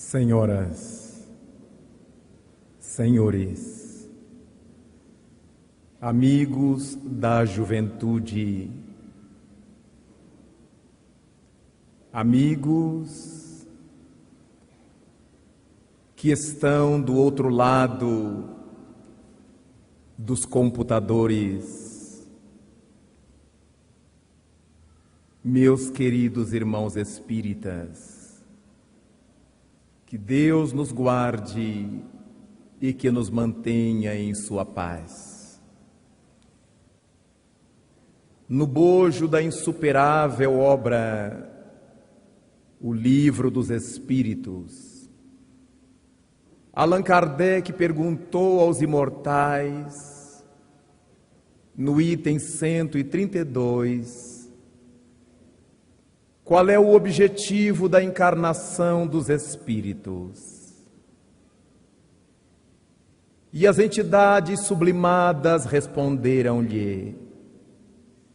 Senhoras, senhores, amigos da juventude, amigos que estão do outro lado dos computadores, meus queridos irmãos espíritas, que Deus nos guarde e que nos mantenha em sua paz. No bojo da insuperável obra, o Livro dos Espíritos, Allan Kardec perguntou aos imortais, no item 132, qual é o objetivo da encarnação dos espíritos? E as entidades sublimadas responderam-lhe: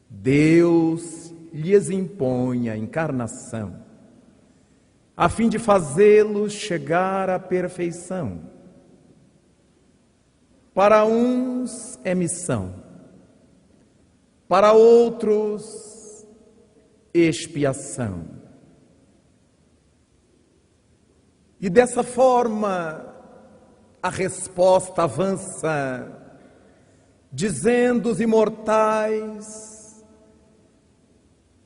Deus lhes impõe a encarnação, a fim de fazê-los chegar à perfeição. Para uns é missão, para outros expiação. E dessa forma a resposta avança, dizendo os imortais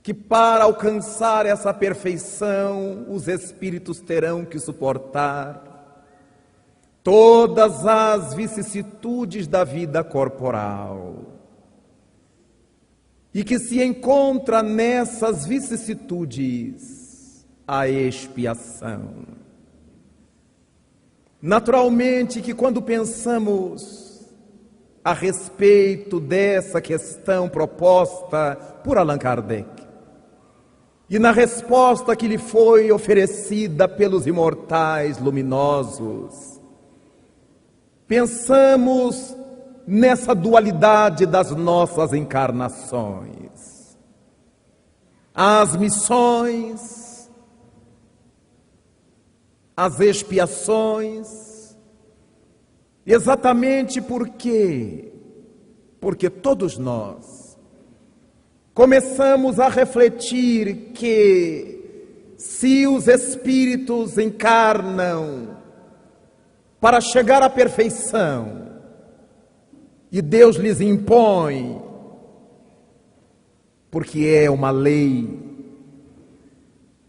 que para alcançar essa perfeição os espíritos terão que suportar todas as vicissitudes da vida corporal. E que se encontra nessas vicissitudes a expiação. Naturalmente que quando pensamos a respeito dessa questão proposta por Allan Kardec, e na resposta que lhe foi oferecida pelos imortais luminosos, pensamos nessa dualidade das nossas encarnações. As missões, as expiações, exatamente porque todos nós começamos a refletir que se os espíritos encarnam para chegar à perfeição, e Deus lhes impõe, porque é uma lei.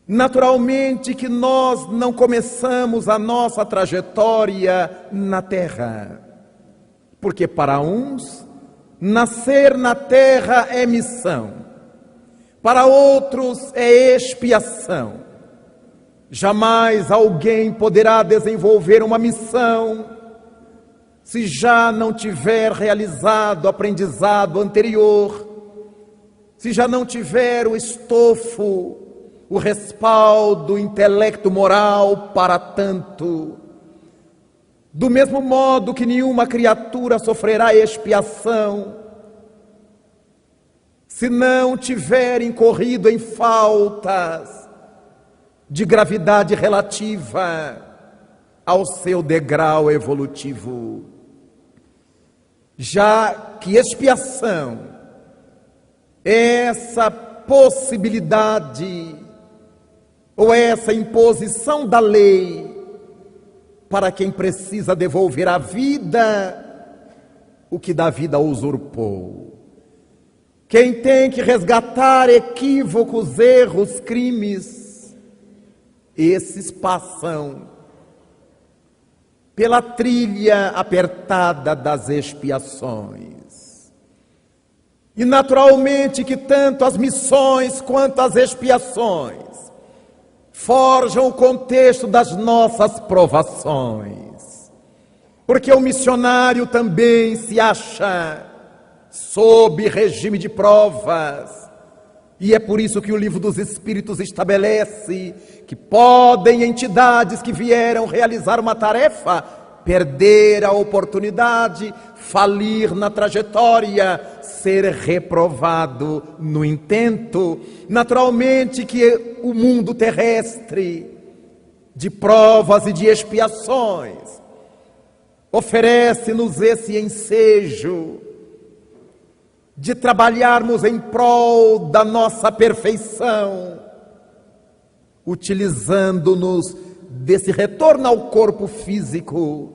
Naturalmente que nós não começamos a nossa trajetória na terra, porque para uns nascer na terra é missão, para outros é expiação. Jamais alguém poderá desenvolver uma missão se já não tiver realizado o aprendizado anterior, se já não tiver o estofo, o respaldo, o intelecto moral para tanto. Do mesmo modo que nenhuma criatura sofrerá expiação se não tiver incorrido em faltas de gravidade relativa ao seu degrau evolutivo. Já que expiação é essa possibilidade ou essa imposição da lei para quem precisa devolver à vida o que da vida usurpou. Quem tem que resgatar equívocos, erros, crimes, esses passam pela trilha apertada das expiações. E naturalmente que tanto as missões quanto as expiações forjam o contexto das nossas provações. Porque o missionário também se acha sob regime de provas. E é por isso que o Livro dos Espíritos estabelece que podem entidades que vieram realizar uma tarefa perder a oportunidade, falir na trajetória, ser reprovado no intento. Naturalmente que o mundo terrestre de provas e de expiações, oferece-nos esse ensejo de trabalharmos em prol da nossa perfeição, utilizando-nos desse retorno ao corpo físico,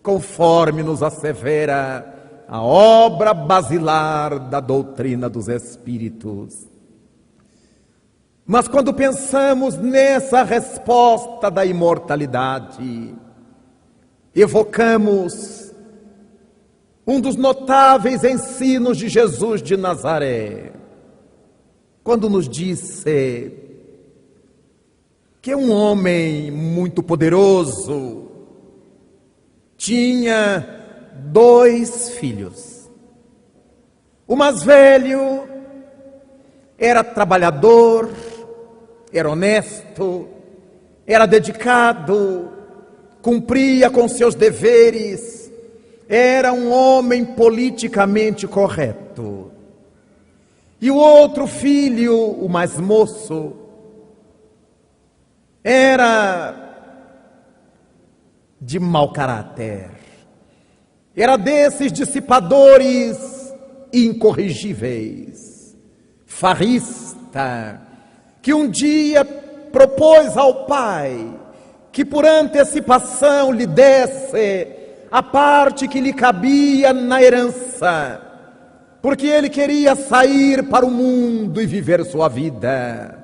conforme nos assevera a obra basilar da doutrina dos Espíritos. Mas quando pensamos nessa resposta da imortalidade, evocamos um dos notáveis ensinos de Jesus de Nazaré, quando nos disse que um homem muito poderoso tinha 2 filhos. O mais velho era trabalhador, era honesto, era dedicado, cumpria com seus deveres, era um homem politicamente correto. E o outro filho, o mais moço, era de mau caráter. Era desses dissipadores incorrigíveis, farrista, que um dia propôs ao pai que por antecipação lhe desse a parte que lhe cabia na herança, porque ele queria sair para o mundo e viver sua vida.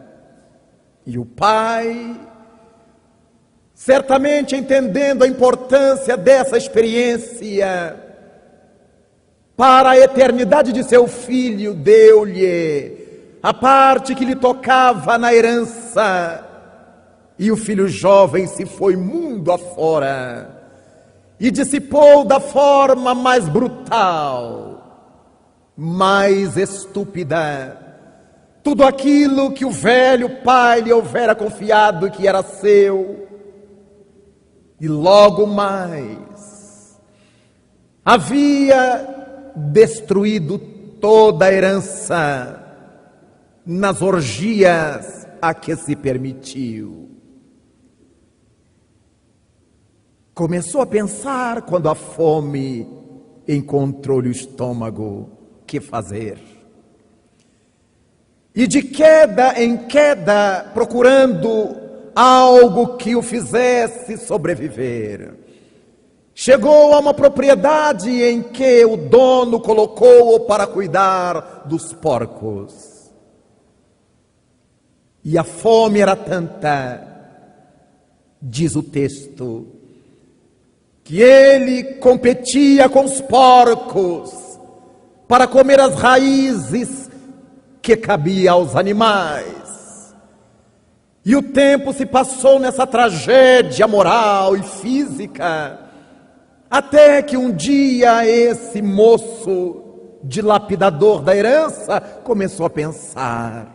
E o pai, certamente entendendo a importância dessa experiência para a eternidade de seu filho, deu-lhe a parte que lhe tocava na herança, e o filho jovem se foi mundo afora e dissipou da forma mais brutal, mais estúpida, tudo aquilo que o velho pai lhe houvera confiado que era seu. E logo mais havia destruído toda a herança nas orgias a que se permitiu. Começou a pensar quando a fome encontrou-lhe o estômago, que fazer? E de queda em queda, procurando algo que o fizesse sobreviver, chegou a uma propriedade em que o dono colocou-o para cuidar dos porcos. E a fome era tanta, diz o texto, que ele competia com os porcos para comer as raízes que cabia aos animais. E o tempo se passou nessa tragédia moral e física, até que um dia esse moço dilapidador da herança começou a pensar: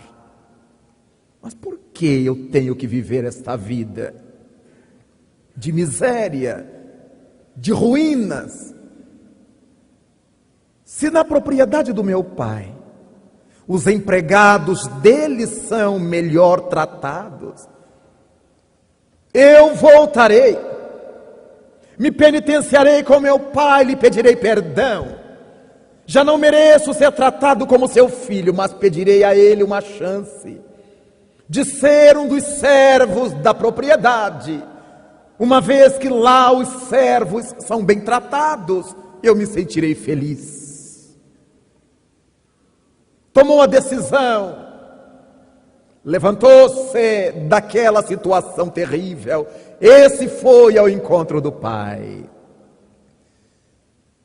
mas por que eu tenho que viver esta vida de miséria, de ruínas, se na propriedade do meu pai os empregados dele são melhor tratados? Eu voltarei, me penitenciarei com meu pai, lhe pedirei perdão. Já não mereço ser tratado como seu filho, mas pedirei a ele uma chance de ser um dos servos da propriedade. Uma vez que lá os servos são bem tratados, eu me sentirei feliz. Tomou a decisão, levantou-se daquela situação terrível, esse foi ao encontro do pai,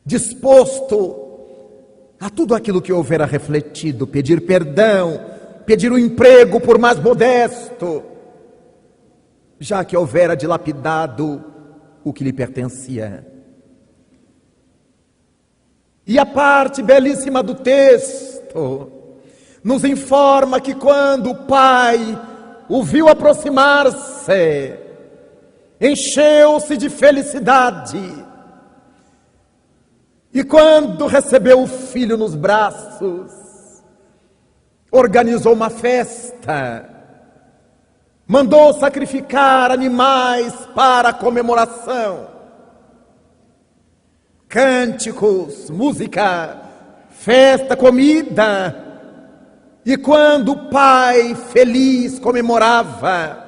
disposto a tudo aquilo que houvera refletido, pedir perdão, pedir um emprego por mais modesto, já que houvera dilapidado o que lhe pertencia. E a parte belíssima do texto nos informa que quando o pai o viu aproximar-se, encheu-se de felicidade, e quando recebeu o filho nos braços, organizou uma festa mandou sacrificar animais para a comemoração. Cânticos, música, festa, comida. E quando o pai feliz comemorava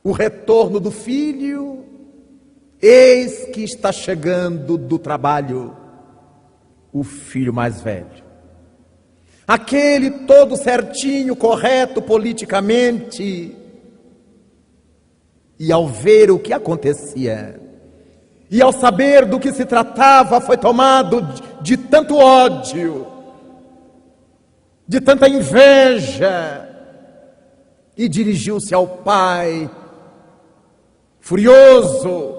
o retorno do filho, eis que está chegando do trabalho o filho mais velho. Aquele todo certinho, correto politicamente. E ao ver o que acontecia, e ao saber do que se tratava, foi tomado de tanto ódio, de tanta inveja, e dirigiu-se ao pai, furioso,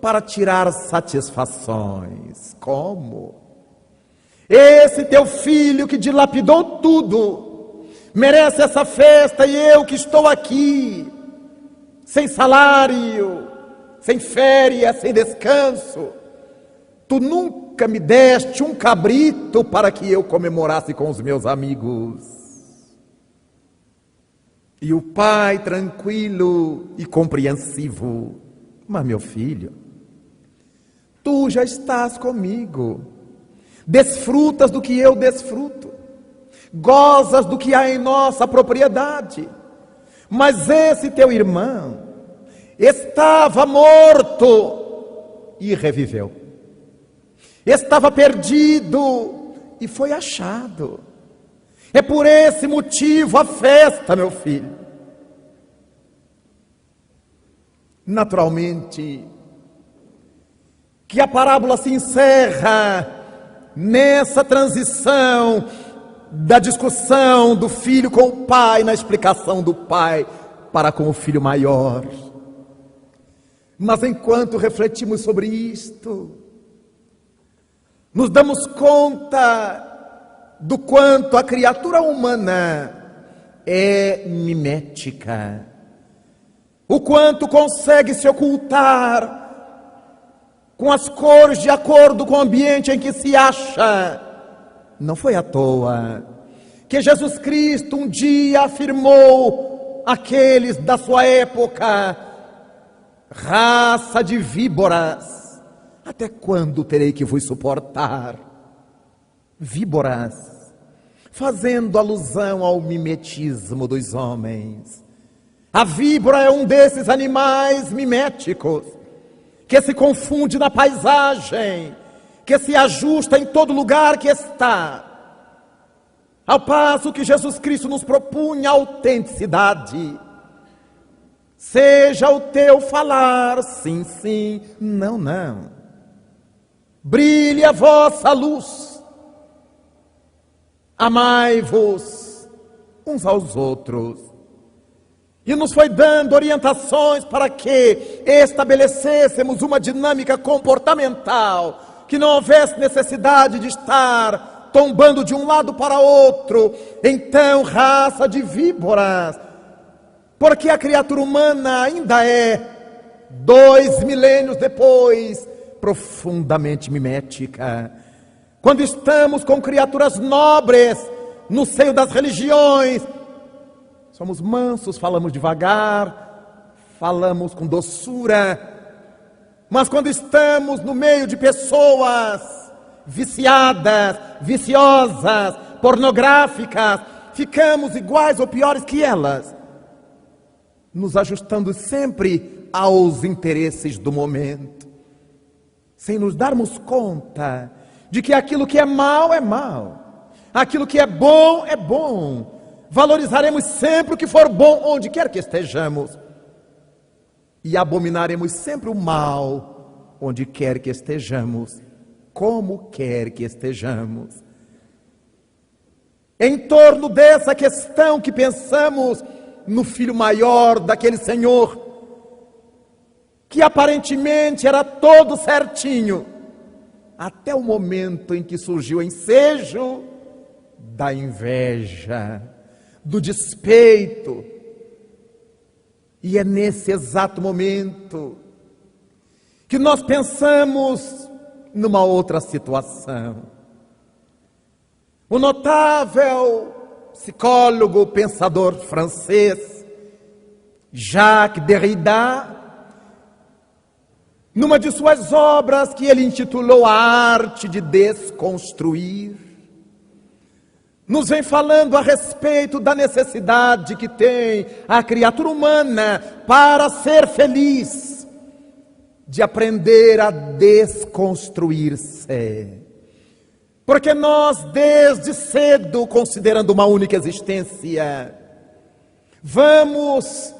para tirar satisfações. Como? Esse teu filho que dilapidou tudo, merece essa festa, e eu que estou aqui, sem salário, sem férias, sem descanso, tu nunca me deste um cabrito para que eu comemorasse com os meus amigos. E o pai, tranquilo e compreensivo: mas meu filho, tu já estás comigo, desfrutas do que eu desfruto, gozas do que há em nossa propriedade, mas esse teu irmão estava morto e reviveu, estava perdido e foi achado. É por esse motivo a festa, meu filho. Naturalmente que a parábola se encerra nessa transição da discussão do filho com o pai, na explicação do pai para com o filho maior. Mas enquanto refletimos sobre isto, nos damos conta do quanto a criatura humana é mimética, o quanto consegue se ocultar com as cores de acordo com o ambiente em que se acha. Não foi à toa que Jesus Cristo um dia afirmou àqueles da sua época: raça de víboras, até quando terei que vos suportar? Víboras, fazendo alusão ao mimetismo dos homens. A víbora é um desses animais miméticos, que se confunde na paisagem, que se ajusta em todo lugar que está. Ao passo que Jesus Cristo nos propunha a autenticidade. Seja o teu falar sim, sim, não, não. Brilhe a vossa luz. Amai-vos uns aos outros. E nos foi dando orientações para que estabelecêssemos uma dinâmica comportamental, que não houvesse necessidade de estar tombando de um lado para outro. Então, raça de víboras, porque a criatura humana ainda é, 2 milênios depois, profundamente mimética. Quando estamos com criaturas nobres no seio das religiões, somos mansos, falamos devagar, falamos com doçura. Mas quando estamos no meio de pessoas viciadas, viciosas, pornográficas, ficamos iguais ou piores que elas, nos ajustando sempre aos interesses do momento, sem nos darmos conta de que aquilo que é mal é mal, aquilo que é bom. Valorizaremos sempre o que for bom, onde quer que estejamos, e abominaremos sempre o mal, onde quer que estejamos, como quer que estejamos. Em torno dessa questão que pensamos no filho maior daquele senhor, que aparentemente era todo certinho, até o momento em que surgiu o ensejo da inveja, do despeito. E é nesse exato momento que nós pensamos numa outra situação. O notável psicólogo, pensador francês Jacques Derrida, numa de suas obras que ele intitulou A Arte de Desconstruir, nos vem falando a respeito da necessidade que tem a criatura humana para ser feliz, de aprender a desconstruir-se. Porque nós, desde cedo, considerando uma única existência, vamos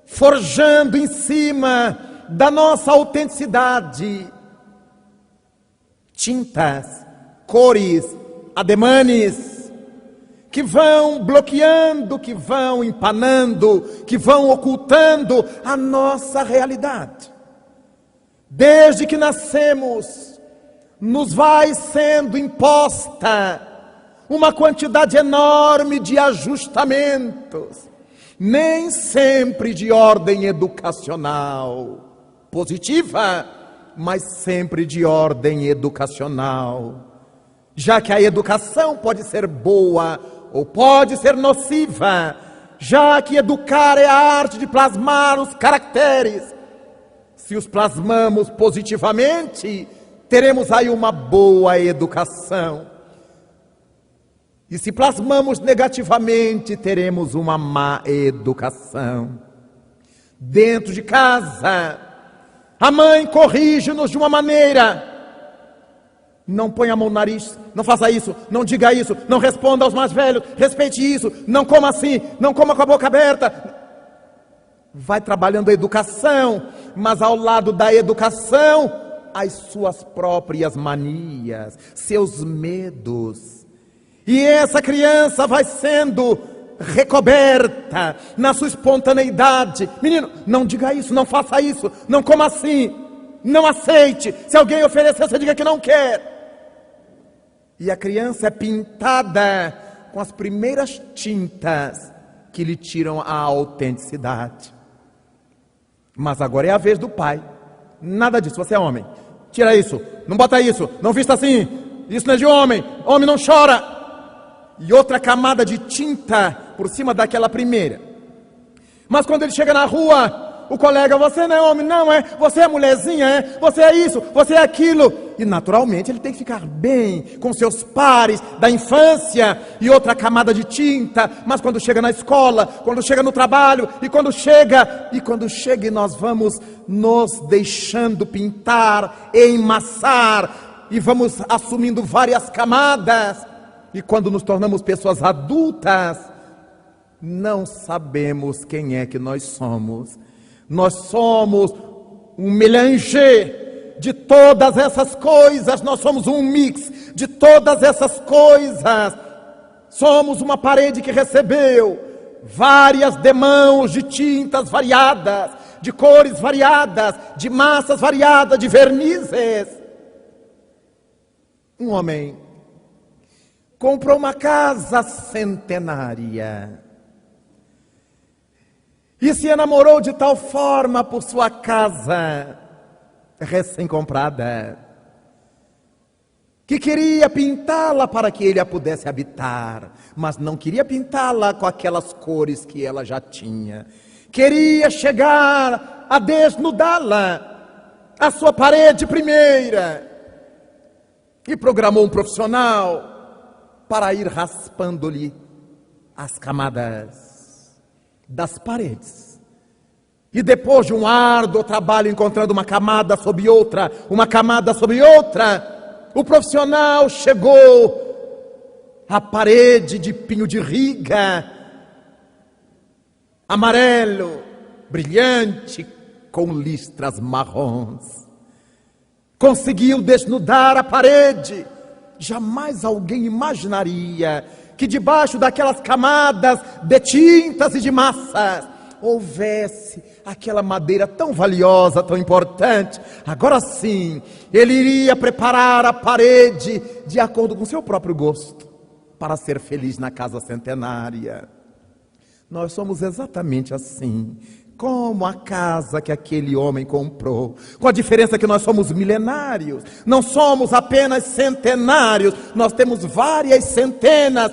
forjando em cima da nossa autenticidade tintas, cores, ademanes, que vão bloqueando, que vão empanando, que vão ocultando a nossa realidade. Desde que nascemos, nos vai sendo imposta uma quantidade enorme de ajustamentos, nem sempre de ordem educacional positiva, mas sempre de ordem educacional. Já que a educação pode ser boa ou pode ser nociva, já que educar é a arte de plasmar os caracteres. Se os plasmamos positivamente, teremos aí uma boa educação. E se plasmamos negativamente, teremos uma má educação. Dentro de casa, a mãe corrige-nos de uma maneira: não ponha a mão no nariz, não faça isso, não diga isso, não responda aos mais velhos, respeite isso, não coma assim, não coma com a boca aberta. Vai trabalhando a educação, mas ao lado da educação, as suas próprias manias, seus medos. E essa criança vai sendo recoberta na sua espontaneidade. Menino, não diga isso, não faça isso, não coma assim, não aceite. Se alguém oferecer, você diga que não quer. E a criança é pintada com as primeiras tintas que lhe tiram a autenticidade. Mas agora é a vez do pai. Nada disso, você é homem. Tira isso, não bota isso, não vista assim. Isso não é de homem, homem não chora. E outra camada de tinta por cima daquela primeira. Mas quando ele chega na rua, o colega: você não é homem, não é? Você é mulherzinha, é? Você é isso, você é aquilo. E naturalmente ele tem que ficar bem com seus pares da infância. E outra camada de tinta. Mas quando chega na escola, quando chega no trabalho, e quando chega e nós vamos nos deixando pintar, emassar, e vamos assumindo várias camadas. E quando nos tornamos pessoas adultas, não sabemos quem é que nós somos. Nós somos um mélange de todas essas coisas. Nós somos um mix de todas essas coisas. Somos uma parede que recebeu várias demãos de tintas variadas, de cores variadas, de massas variadas, de vernizes. Um homem comprou uma casa centenária e se enamorou de tal forma por sua casa recém-comprada que queria pintá-la para que ele a pudesse habitar, mas não queria pintá-la com aquelas cores que ela já tinha. Queria chegar a desnudá-la, a sua parede primeira, e programou um profissional para ir raspando-lhe as camadas das paredes. E depois de um árduo trabalho, encontrando uma camada sobre outra, o profissional chegou à parede de pinho de riga, amarelo, brilhante, com listras marrons. Conseguiu desnudar a parede. Jamais alguém imaginaria que debaixo daquelas camadas de tintas e de massas houvesse aquela madeira tão valiosa, tão importante. Agora sim, ele iria preparar a parede de acordo com seu próprio gosto, para ser feliz na casa centenária. Nós somos exatamente assim, como a casa que aquele homem comprou, com a diferença que nós somos milenários, não somos apenas centenários, nós temos várias centenas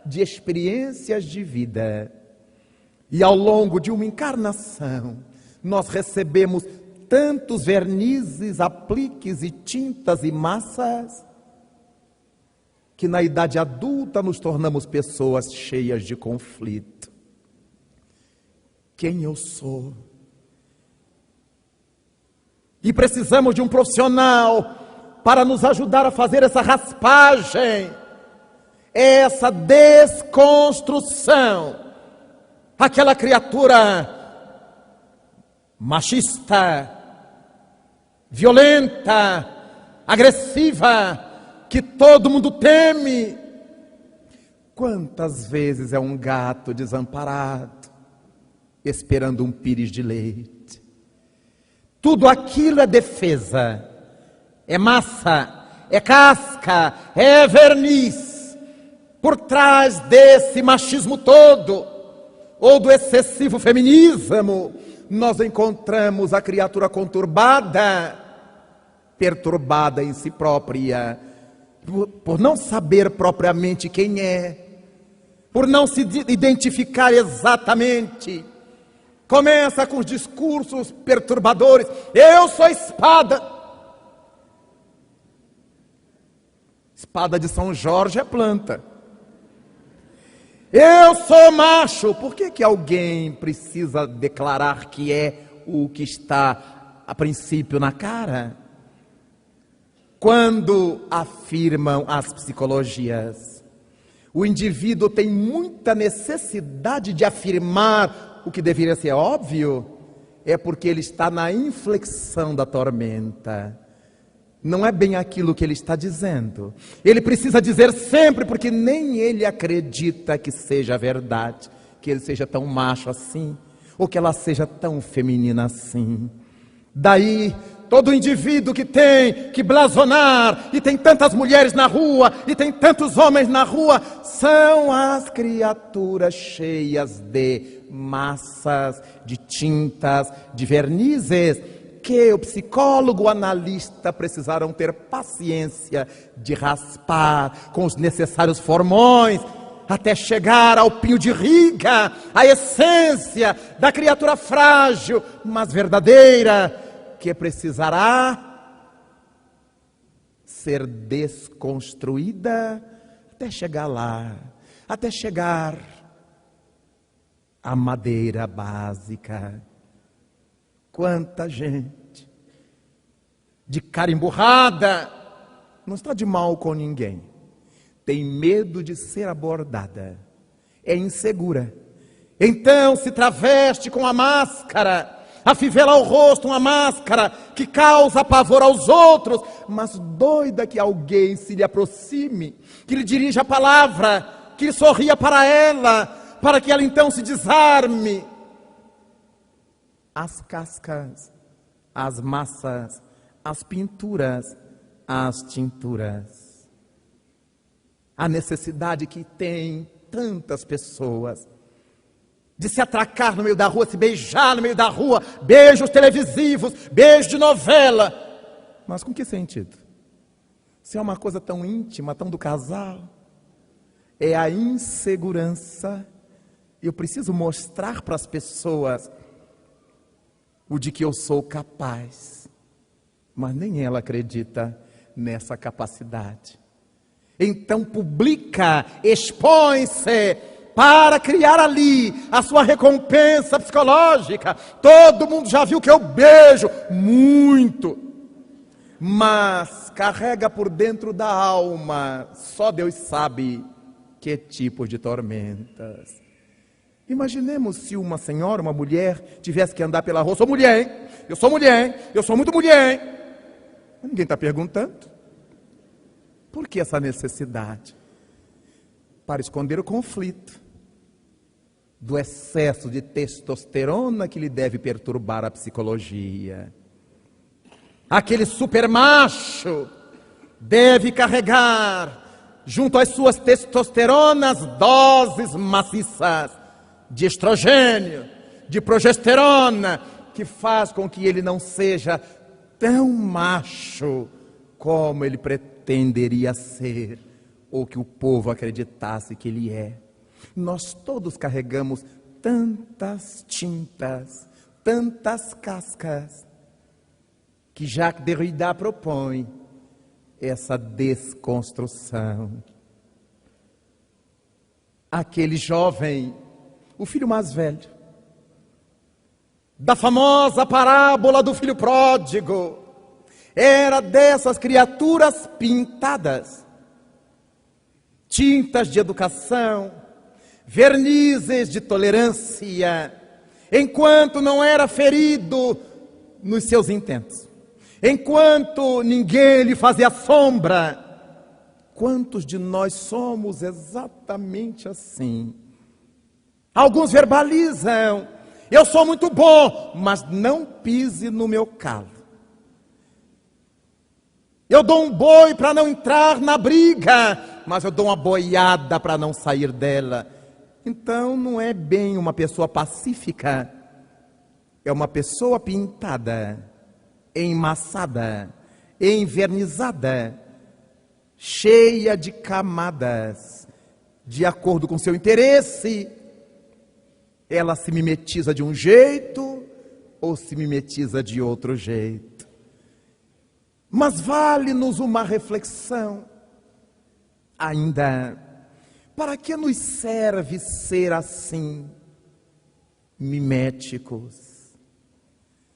de experiências de vida. E ao longo de uma encarnação, nós recebemos tantos vernizes, apliques e tintas e massas, que na idade adulta nos tornamos pessoas cheias de conflito. Quem eu sou? E precisamos de um profissional para nos ajudar a fazer essa raspagem, essa desconstrução. Aquela criatura machista, violenta, agressiva, que todo mundo teme. Quantas vezes é um gato desamparado, esperando um pires de leite? Tudo aquilo é defesa, é massa, é casca, é verniz. Por trás desse machismo todo, ou do excessivo feminismo, nós encontramos a criatura conturbada, perturbada em si própria, por não saber propriamente quem é, por não se identificar exatamente. Começa com os discursos perturbadores: eu sou espada. Espada de São Jorge é planta. Eu sou macho. Por que alguém precisa declarar que é o que está a princípio na cara? Quando afirmam as psicologias, o indivíduo tem muita necessidade de afirmar o que deveria ser óbvio, é porque ele está na inflexão da tormenta. Não é bem aquilo que ele está dizendo. Ele precisa dizer sempre, porque nem ele acredita que seja verdade, que ele seja tão macho assim, ou que ela seja tão feminina assim. Daí, todo indivíduo que tem que blasonar, e tem tantas mulheres na rua, e tem tantos homens na rua, são as criaturas cheias de massas, de tintas, de vernizes, que o psicólogo, o analista precisaram ter paciência de raspar com os necessários formões, até chegar ao pinho de riga, a essência da criatura frágil, mas verdadeira, que precisará ser desconstruída até chegar lá, até chegar à madeira básica. Quanta gente de cara emburrada, não está de mal com ninguém, tem medo de ser abordada, é insegura, então se traveste com a máscara, afivela ao rosto uma máscara que causa pavor aos outros, mas doida que alguém se lhe aproxime, que lhe dirija a palavra, que lhe sorria para ela, para que ela então se desarme. As cascas, as massas, as pinturas, as tinturas. A necessidade que tem tantas pessoas de se atracar no meio da rua, se beijar no meio da rua, beijos televisivos, beijos de novela. Mas com que sentido? Se é uma coisa tão íntima, tão do casal, é a insegurança. Eu preciso mostrar para as pessoas o de que eu sou capaz, mas nem ela acredita nessa capacidade. Então publica, expõe-se para criar ali a sua recompensa psicológica. Todo mundo já viu que eu beijo muito, mas carrega por dentro da alma, só Deus sabe que tipo de tormentas. Imaginemos se uma senhora, uma mulher, tivesse que andar pela rua: sou mulher, hein? Eu sou mulher, hein? Eu sou muito mulher, hein? Ninguém está perguntando. Por que essa necessidade? Para esconder o conflito do excesso de testosterona que lhe deve perturbar a psicologia. Aquele supermacho deve carregar junto às suas testosteronas doses maciças de estrogênio, de progesterona, que faz com que ele não seja tão macho como ele pretenderia ser, ou que o povo acreditasse que ele é. Nós todos carregamos tantas tintas, tantas cascas, que Jacques Derrida propõe essa desconstrução. Aquele jovem, o filho mais velho, da famosa parábola do filho pródigo, era dessas criaturas pintadas, tintas de educação, vernizes de tolerância, enquanto não era ferido nos seus intentos, enquanto ninguém lhe fazia sombra. Quantos de nós somos exatamente assim? Alguns verbalizam: eu sou muito bom, mas não pise no meu calo. Eu dou um boi para não entrar na briga, mas eu dou uma boiada para não sair dela. Então não é bem uma pessoa pacífica, é uma pessoa pintada, emassada, envernizada, cheia de camadas, de acordo com seu interesse. Ela se mimetiza de um jeito ou se mimetiza de outro jeito. Mas vale-nos uma reflexão ainda. Para que nos serve ser assim, miméticos?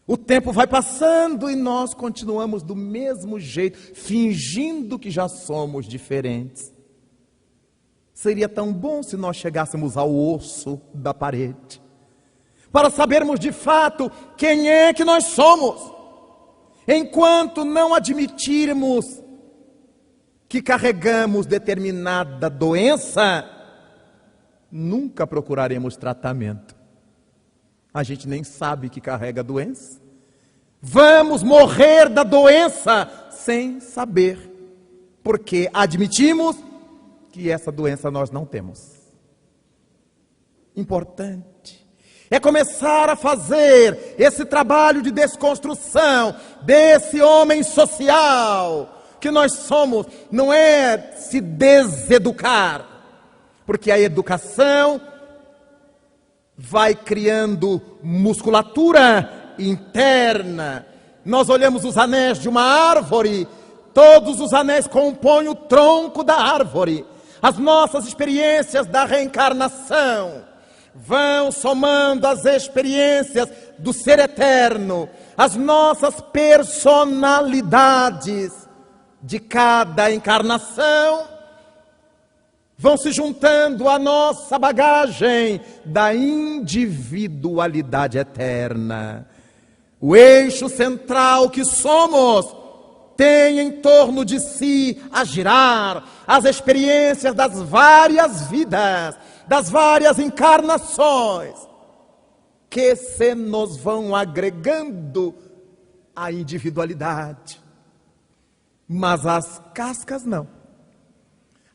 O tempo vai passando e nós continuamos do mesmo jeito, fingindo que já somos diferentes. Seria tão bom se nós chegássemos ao osso da parede, para sabermos de fato quem é que nós somos. Enquanto não admitirmos que carregamos determinada doença, nunca procuraremos tratamento. A gente nem sabe que carrega doença. Vamos morrer da doença sem saber, porque admitimos que essa doença nós não temos. Importante é começar a fazer esse trabalho de desconstrução desse homem social que nós somos. Não é se deseducar, porque a educação vai criando musculatura interna. Nós olhamos os anéis de uma árvore, todos os anéis compõem o tronco da árvore. As nossas experiências da reencarnação vão somando as experiências do ser eterno, as nossas personalidades de cada encarnação vão se juntando à nossa bagagem da individualidade eterna. O eixo central que somos tem em torno de si a girar as experiências das várias vidas, das várias encarnações, que se nos vão agregando à individualidade. Mas as cascas não.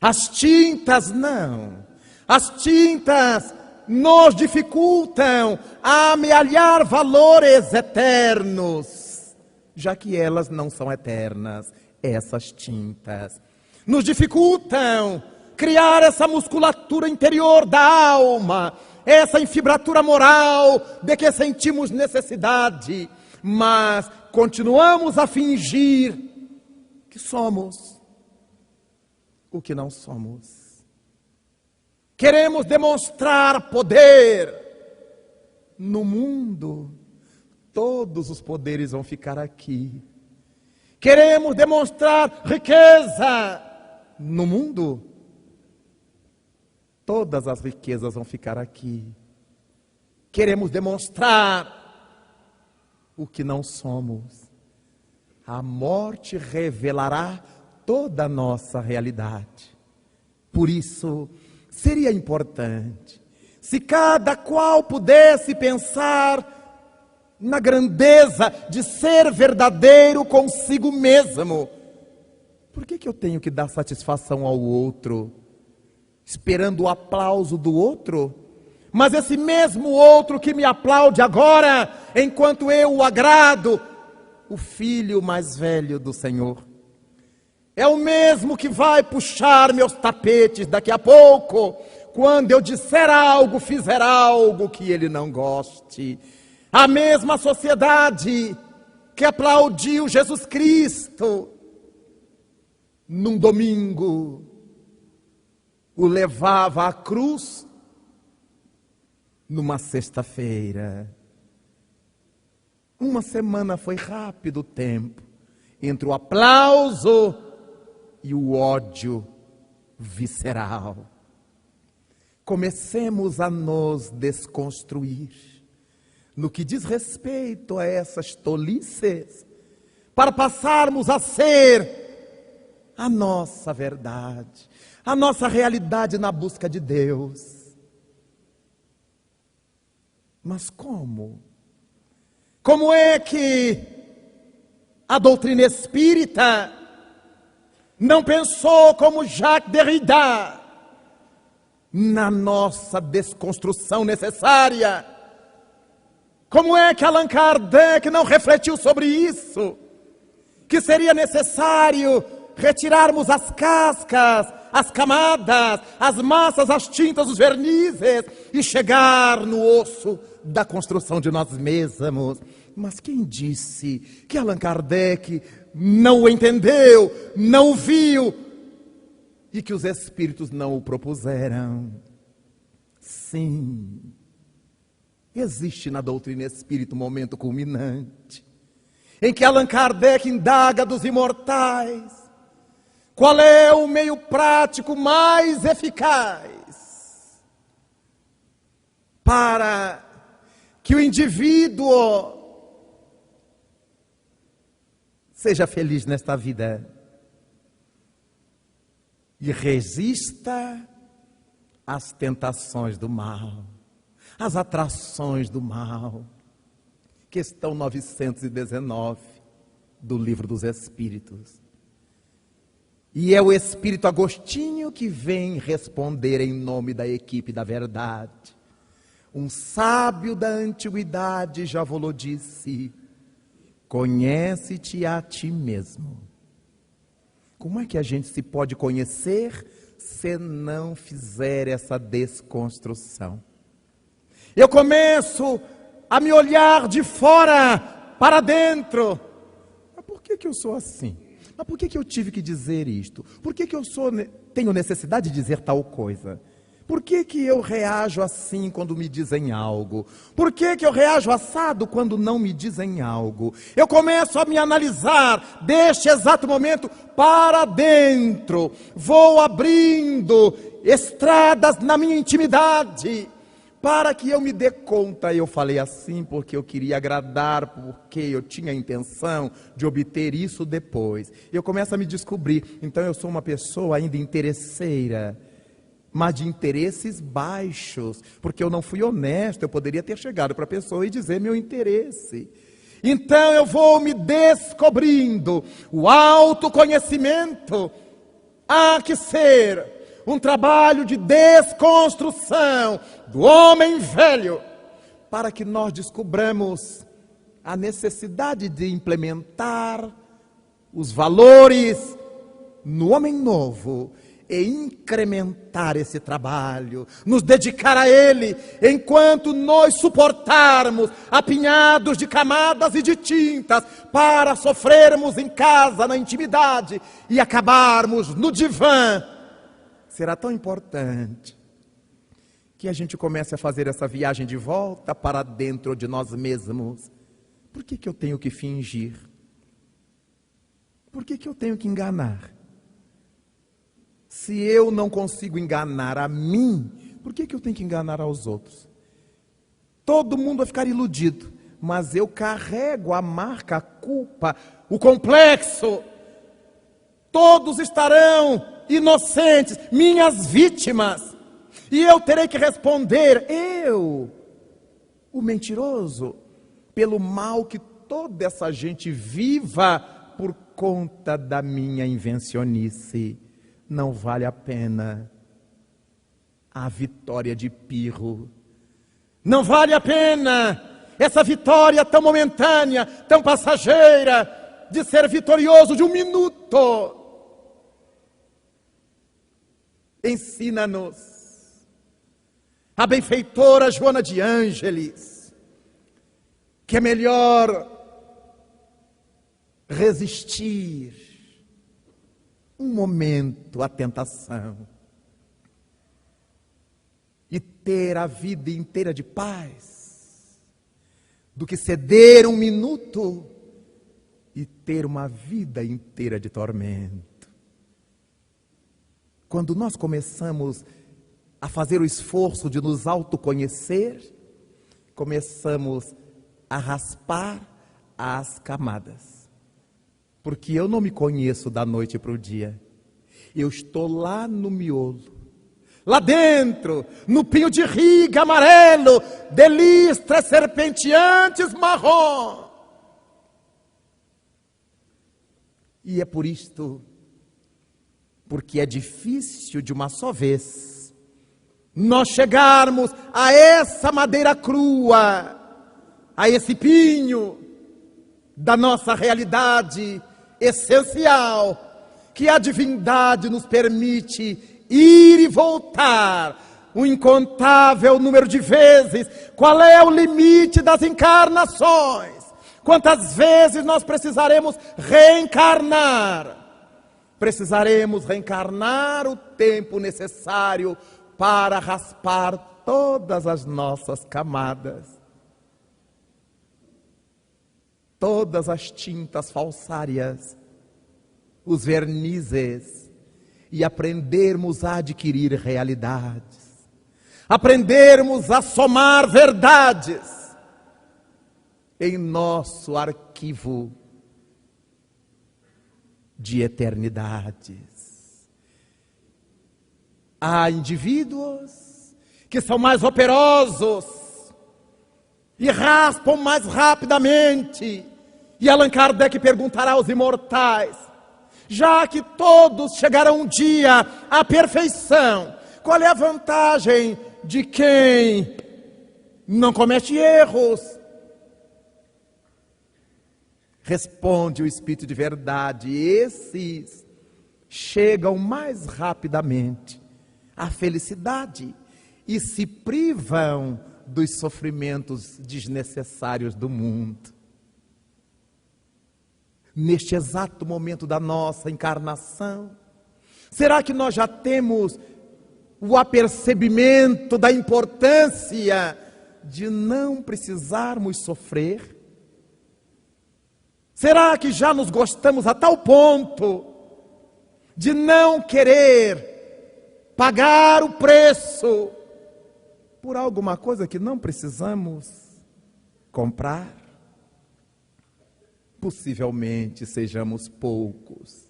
As tintas não. As tintas nos dificultam a amealhar valores eternos, já que elas não são eternas, essas tintas. Nos dificultam criar essa musculatura interior da alma, essa infibratura moral de que sentimos necessidade, mas continuamos a fingir que somos o que não somos. Queremos demonstrar poder no mundo, todos os poderes vão ficar aqui. Queremos demonstrar riqueza no mundo, todas as riquezas vão ficar aqui. Queremos demonstrar o que não somos. A morte revelará toda a nossa realidade. Por isso, seria importante se cada qual pudesse pensar na grandeza de ser verdadeiro consigo mesmo. Por que eu tenho que dar satisfação ao outro, esperando o aplauso do outro? Mas esse mesmo outro que me aplaude agora, enquanto eu o agrado, o filho mais velho do Senhor, é o mesmo que vai puxar meus tapetes daqui a pouco, quando eu disser algo, fizer algo que ele não goste. A mesma sociedade que aplaudiu Jesus Cristo num domingo, o levava à cruz numa sexta-feira. Uma semana foi rápido o tempo entre o aplauso e o ódio visceral. Comecemos a nos desconstruir no que diz respeito a essas tolices, para passarmos a ser a nossa verdade, a nossa realidade na busca de Deus. Mas como? Como é que a doutrina espírita não pensou como Jacques Derrida na nossa desconstrução necessária? Como é que Allan Kardec não refletiu sobre isso? Que seria necessário retirarmos as cascas, as camadas, as massas, as tintas, os vernizes e chegar no osso da construção de nós mesmos. Mas quem disse que Allan Kardec não o entendeu, não o viu e que os espíritos não o propuseram? Sim, existe na doutrina espírita um momento culminante em que Allan Kardec indaga dos imortais qual é o meio prático mais eficaz para que o indivíduo seja feliz nesta vida e resista às tentações do mal, às atrações do mal. Questão 919 do Livro dos Espíritos. E é o Espírito Agostinho que vem responder em nome da equipe da verdade. Um sábio da antiguidade já vos disse: conhece-te a ti mesmo. Como é que a gente se pode conhecer se não fizer essa desconstrução? Eu começo a me olhar de fora para dentro. Mas por que eu sou assim? Mas por que eu tive que dizer isto? Por que eu tenho necessidade de dizer tal coisa? Por que eu reajo assim quando me dizem algo? Por que eu reajo assado quando não me dizem algo? Eu começo a me analisar deste exato momento para dentro. Vou abrindo estradas na minha intimidade para que eu me dê conta. Eu falei assim porque eu queria agradar, porque eu tinha a intenção de obter isso depois. Eu começo a me descobrir. Então eu sou uma pessoa ainda interesseira, mas de interesses baixos, porque eu não fui honesto. Eu poderia ter chegado para a pessoa e dizer meu interesse. Então eu vou me descobrindo. O autoconhecimento há que ser um trabalho de desconstrução do homem velho, para que nós descobramos a necessidade de implementar os valores no homem novo e incrementar esse trabalho, nos dedicar a ele, enquanto nós suportarmos apinhados de camadas e de tintas, para sofrermos em casa, na intimidade, e acabarmos no divã. Será tão importante que a gente comece a fazer essa viagem de volta para dentro de nós mesmos. Por que eu tenho que fingir? Por que eu tenho que enganar? Se eu não consigo enganar a mim, por que eu tenho que enganar aos outros? Todo mundo vai ficar iludido, mas eu carrego a marca, a culpa, o complexo. Todos estarão inocentes, minhas vítimas. E eu terei que responder, eu, o mentiroso, pelo mal que toda essa gente viva por conta da minha invencionice. Não vale a pena a vitória de Pirro. Não vale a pena essa vitória tão momentânea, tão passageira, de ser vitorioso de um minuto. Ensina-nos a benfeitora Joana de Ângeles, que é melhor resistir um momento à tentação e ter a vida inteira de paz, do que ceder um minuto e ter uma vida inteira de tormento. Quando nós começamos a fazer o esforço de nos autoconhecer, começamos a raspar as camadas. Porque eu não me conheço da noite para o dia. Eu estou lá no miolo, lá dentro, no pinho de riga amarelo, de listras serpenteantes marrom. E é por isto, porque é difícil de uma só vez nós chegarmos a essa madeira crua, a esse pinho da nossa realidade essencial, que a divindade nos permite ir e voltar um incontável número de vezes. Qual é o limite das encarnações? Quantas vezes nós precisaremos reencarnar? Precisaremos reencarnar o tempo necessário para raspar todas as nossas camadas, todas as tintas falsárias, os vernizes, e aprendermos a adquirir realidades, aprendermos a somar verdades em nosso arquivo de eternidades. Há indivíduos que são mais operosos e raspam mais rapidamente. E Allan Kardec perguntará aos imortais: já que todos chegarão um dia à perfeição, qual é a vantagem de quem não comete erros? Responde o Espírito de verdade: esses chegam mais rapidamente à felicidade e se privam dos sofrimentos desnecessários do mundo. Neste exato momento da nossa encarnação, será que nós já temos o apercebimento da importância de não precisarmos sofrer? Será que já nos gostamos a tal ponto de não querer pagar o preço por alguma coisa que não precisamos comprar? Possivelmente sejamos poucos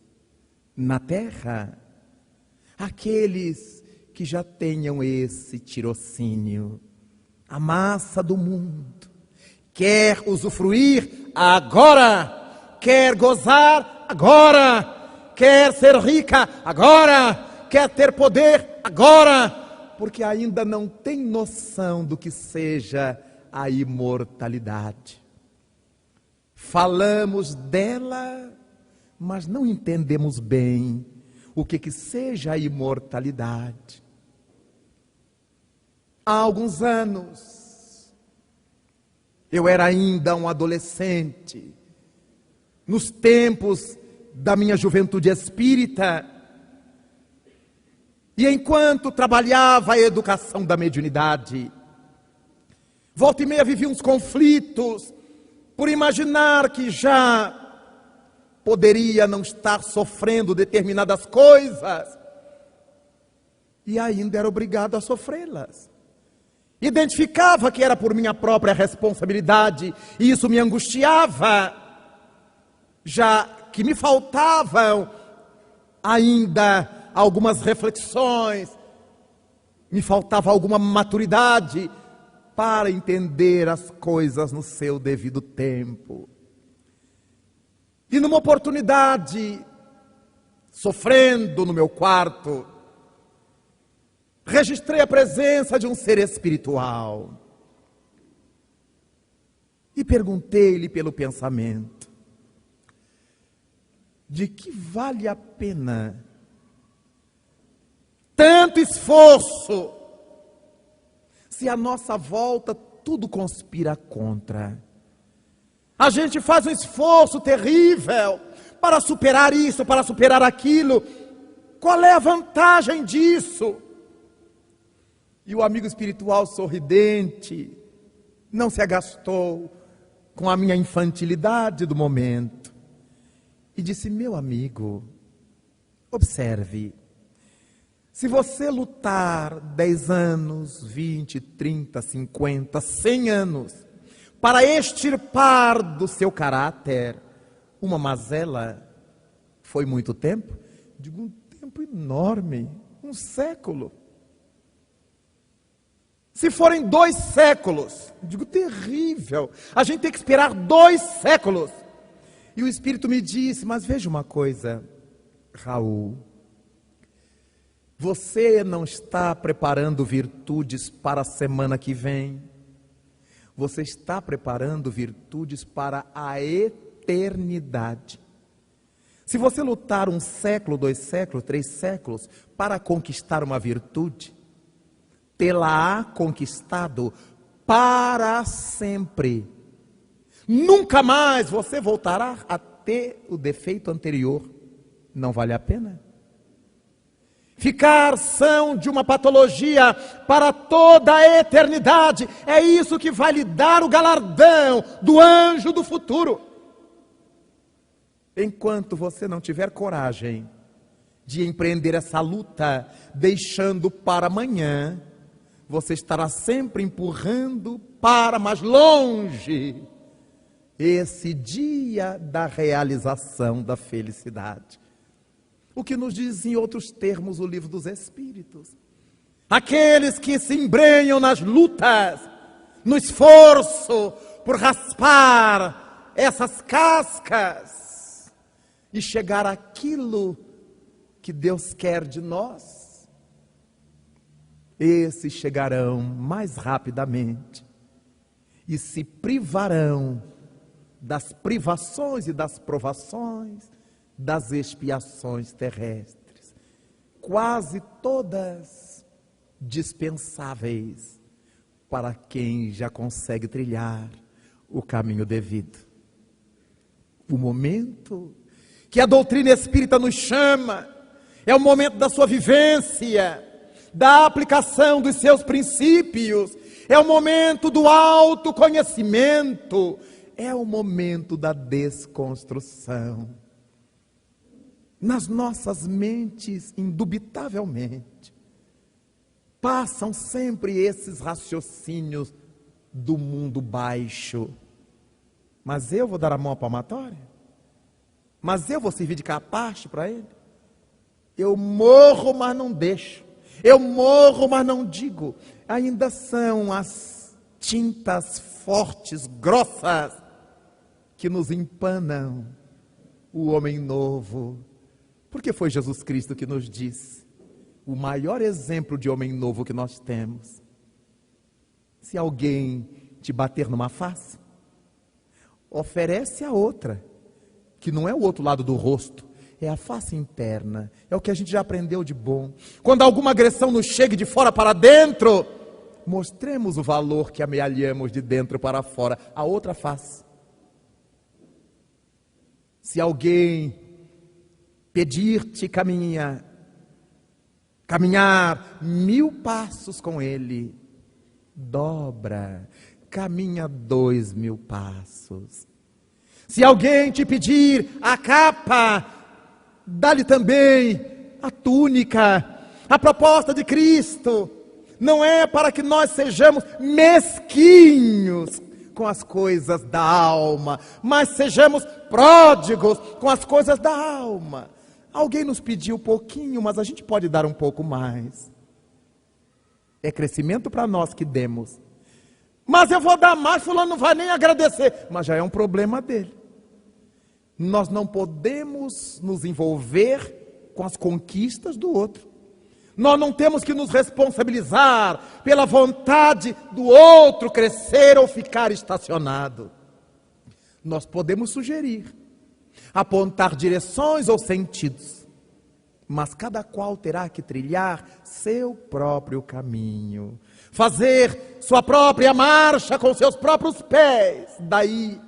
na terra aqueles que já tenham esse tirocínio. A massa do mundo quer usufruir agora, quer gozar agora, quer ser rica agora, quer ter poder agora, porque ainda não tem noção do que seja a imortalidade. Falamos dela, mas não entendemos bem o que seja a imortalidade. Há alguns anos, eu era ainda um adolescente, nos tempos da minha juventude espírita, e enquanto trabalhava a educação da mediunidade, volta e meia vivia uns conflitos, por imaginar que já poderia não estar sofrendo determinadas coisas, e ainda era obrigado a sofrê-las. Identificava que era por minha própria responsabilidade, e isso me angustiava, já que me faltavam ainda algumas reflexões, me faltava alguma maturidade para entender as coisas no seu devido tempo. E numa oportunidade, sofrendo no meu quarto, registrei a presença de um ser espiritual e perguntei-lhe pelo pensamento: de que vale a pena tanto esforço se à nossa volta tudo conspira contra? A gente faz um esforço terrível para superar isso, para superar aquilo. Qual é a vantagem disso? E o amigo espiritual sorridente não se agastou com a minha infantilidade do momento e disse: meu amigo, observe, se você lutar 10 anos, 20, 30, 50, 100 anos para extirpar do seu caráter uma mazela, foi muito tempo? Digo, um tempo enorme, um século. Se forem 2 séculos, digo, terrível, a gente tem que esperar 2 séculos. E o Espírito me disse: mas veja uma coisa, Raul, você não está preparando virtudes para a semana que vem, você está preparando virtudes para a eternidade. Se você lutar 1 século, 2 séculos, 3 séculos para conquistar uma virtude, tê-la-á conquistado para sempre. Nunca mais você voltará a ter o defeito anterior. Não vale a pena? Ficar são de uma patologia para toda a eternidade. É isso que vai lhe dar o galardão do anjo do futuro. Enquanto você não tiver coragem de empreender essa luta, deixando para amanhã, você estará sempre empurrando para mais longe esse dia da realização da felicidade. O que nos diz em outros termos o livro dos Espíritos: aqueles que se embrenham nas lutas, no esforço por raspar essas cascas e chegar àquilo que Deus quer de nós, esses chegarão mais rapidamente e se privarão das privações e das provações, das expiações terrestres, quase todas dispensáveis para quem já consegue trilhar o caminho devido. O momento que a doutrina espírita nos chama é o momento da sua vivência, da aplicação dos seus princípios, é o momento do autoconhecimento, é o momento da desconstrução. Nas nossas mentes, indubitavelmente, passam sempre esses raciocínios do mundo baixo. Mas eu vou dar a mão à palmatória? Mas eu vou servir de capacho para ele? Eu morro, mas não deixo. Eu morro, mas não digo. Ainda são as tintas fortes, grossas, que nos empanam o homem novo. Porque foi Jesus Cristo que nos disse, o maior exemplo de homem novo que nós temos: se alguém te bater numa face, oferece a outra, que não é o outro lado do rosto, é a face interna, é o que a gente já aprendeu de bom. Quando alguma agressão nos chegue de fora para dentro, mostremos o valor que amealhamos de dentro para fora, a outra face. Se alguém pedir-te caminhar 1000 passos com ele, dobra, caminha 2000 passos. Se alguém te pedir a capa, dá-lhe também a túnica. A proposta de Cristo não é para que nós sejamos mesquinhos com as coisas da alma, mas sejamos pródigos com as coisas da alma. Alguém nos pediu pouquinho, mas a gente pode dar um pouco mais. É crescimento para nós que demos. Mas eu vou dar mais, fulano não vai nem agradecer. Mas já é um problema dele. Nós não podemos nos envolver com as conquistas do outro. Nós não temos que nos responsabilizar pela vontade do outro crescer ou ficar estacionado. Nós podemos sugerir, apontar direções ou sentidos, mas cada qual terá que trilhar seu próprio caminho, fazer sua própria marcha com seus próprios pés. Daí,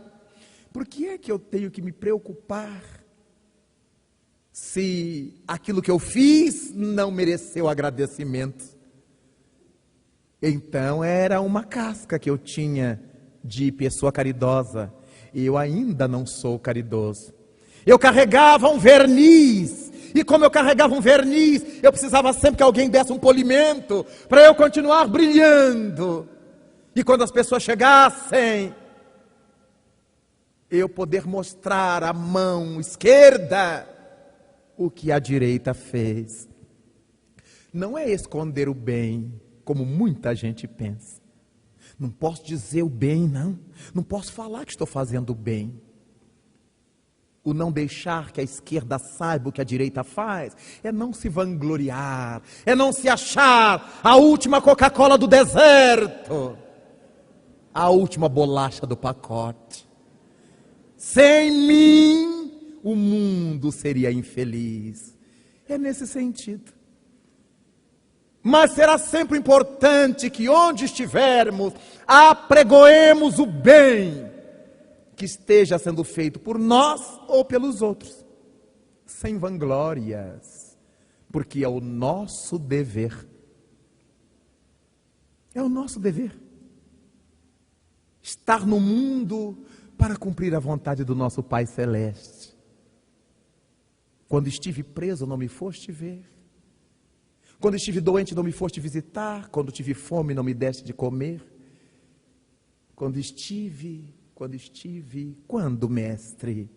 por que é que eu tenho que me preocupar se aquilo que eu fiz não mereceu agradecimento? Então era uma casca que eu tinha de pessoa caridosa. Eu ainda não sou caridoso. Eu carregava um verniz, e como eu carregava um verniz, eu precisava sempre que alguém desse um polimento, para eu continuar brilhando. E quando as pessoas chegassem, eu poder mostrar à mão esquerda o que a direita fez. Não é esconder o bem, como muita gente pensa. Não posso dizer o bem, não. Não posso falar que estou fazendo o bem. O não deixar que a esquerda saiba o que a direita faz é não se vangloriar, é não se achar a última Coca-Cola do deserto, a última bolacha do pacote. Sem mim, o mundo seria infeliz. É nesse sentido. Mas será sempre importante que onde estivermos, apregoemos o bem que esteja sendo feito por nós ou pelos outros, sem vanglórias, porque é o nosso dever. É o nosso dever. Estar no mundo para cumprir a vontade do nosso Pai Celeste. Quando estive preso, não me foste ver. Quando estive doente, não me foste visitar. Quando tive fome, não me deste de comer. Quando, mestre?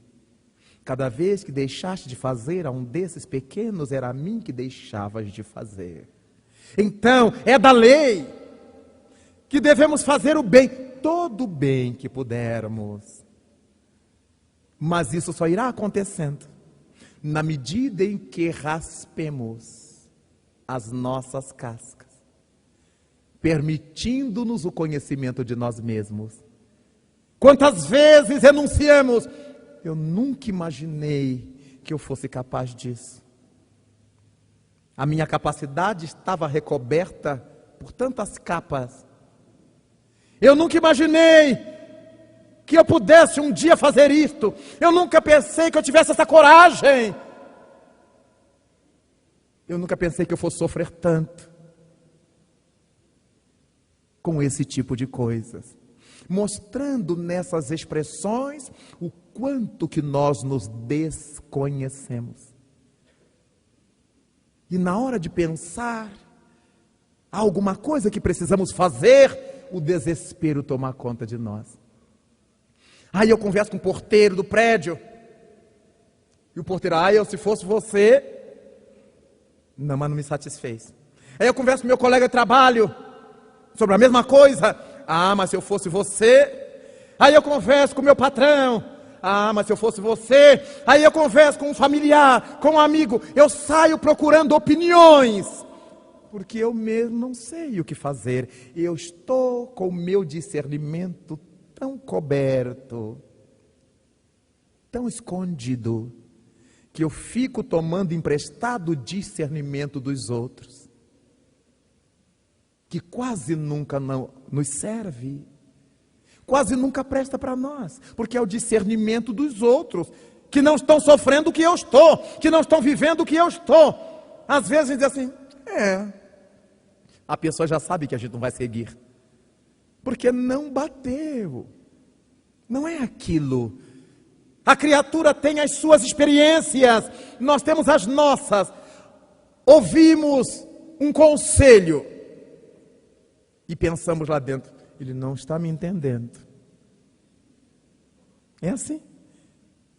Cada vez que deixaste de fazer a um desses pequenos, era a mim que deixavas de fazer. Então, é da lei que devemos fazer o bem, todo o bem que pudermos. Mas isso só irá acontecendo na medida em que raspemos as nossas cascas, permitindo-nos o conhecimento de nós mesmos. Quantas vezes enunciamos: eu nunca imaginei que eu fosse capaz disso. A minha capacidade estava recoberta por tantas capas. Eu nunca imaginei que eu pudesse um dia fazer isto. Eu nunca pensei que eu tivesse essa coragem. Eu nunca pensei que eu fosse sofrer tanto com esse tipo de coisas. Mostrando nessas expressões o quanto que nós nos desconhecemos. E na hora de pensar alguma coisa que precisamos fazer, o desespero toma conta de nós. Aí eu converso com o porteiro do prédio. E o porteiro: eu se fosse você... Não, mas não me satisfez. Aí eu converso com meu colega de trabalho sobre a mesma coisa. Mas se eu fosse você. Aí eu converso com meu patrão. Mas se eu fosse você. Aí eu converso com um familiar, com um amigo. Eu saio procurando opiniões, porque eu mesmo não sei o que fazer. Eu estou com o meu discernimento tão coberto, tão escondido, que eu fico tomando emprestado o discernimento dos outros, que quase nunca nos serve, quase nunca presta para nós, porque é o discernimento dos outros, que não estão sofrendo o que eu estou, que não estão vivendo o que eu estou. Às vezes a gente diz assim: a pessoa já sabe que a gente não vai seguir, porque não bateu, não é aquilo. A criatura tem as suas experiências, nós temos as nossas. Ouvimos um conselho e pensamos lá dentro: ele não está me entendendo. É assim.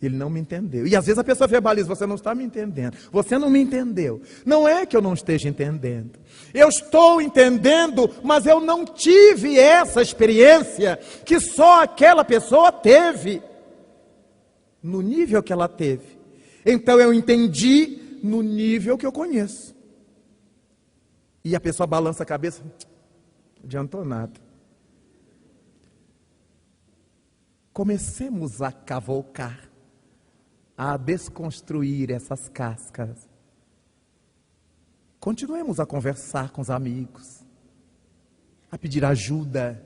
Ele não me entendeu. E às vezes a pessoa verbaliza: você não está me entendendo, você não me entendeu. Não é que eu não esteja entendendo, eu estou entendendo, mas eu não tive essa experiência que só aquela pessoa teve, no nível que ela teve. Então eu entendi no nível que eu conheço. E a pessoa balança a cabeça: não adiantou nada. Comecemos a cavalcar, a desconstruir essas cascas, Continuemos a conversar com os amigos, a pedir ajuda.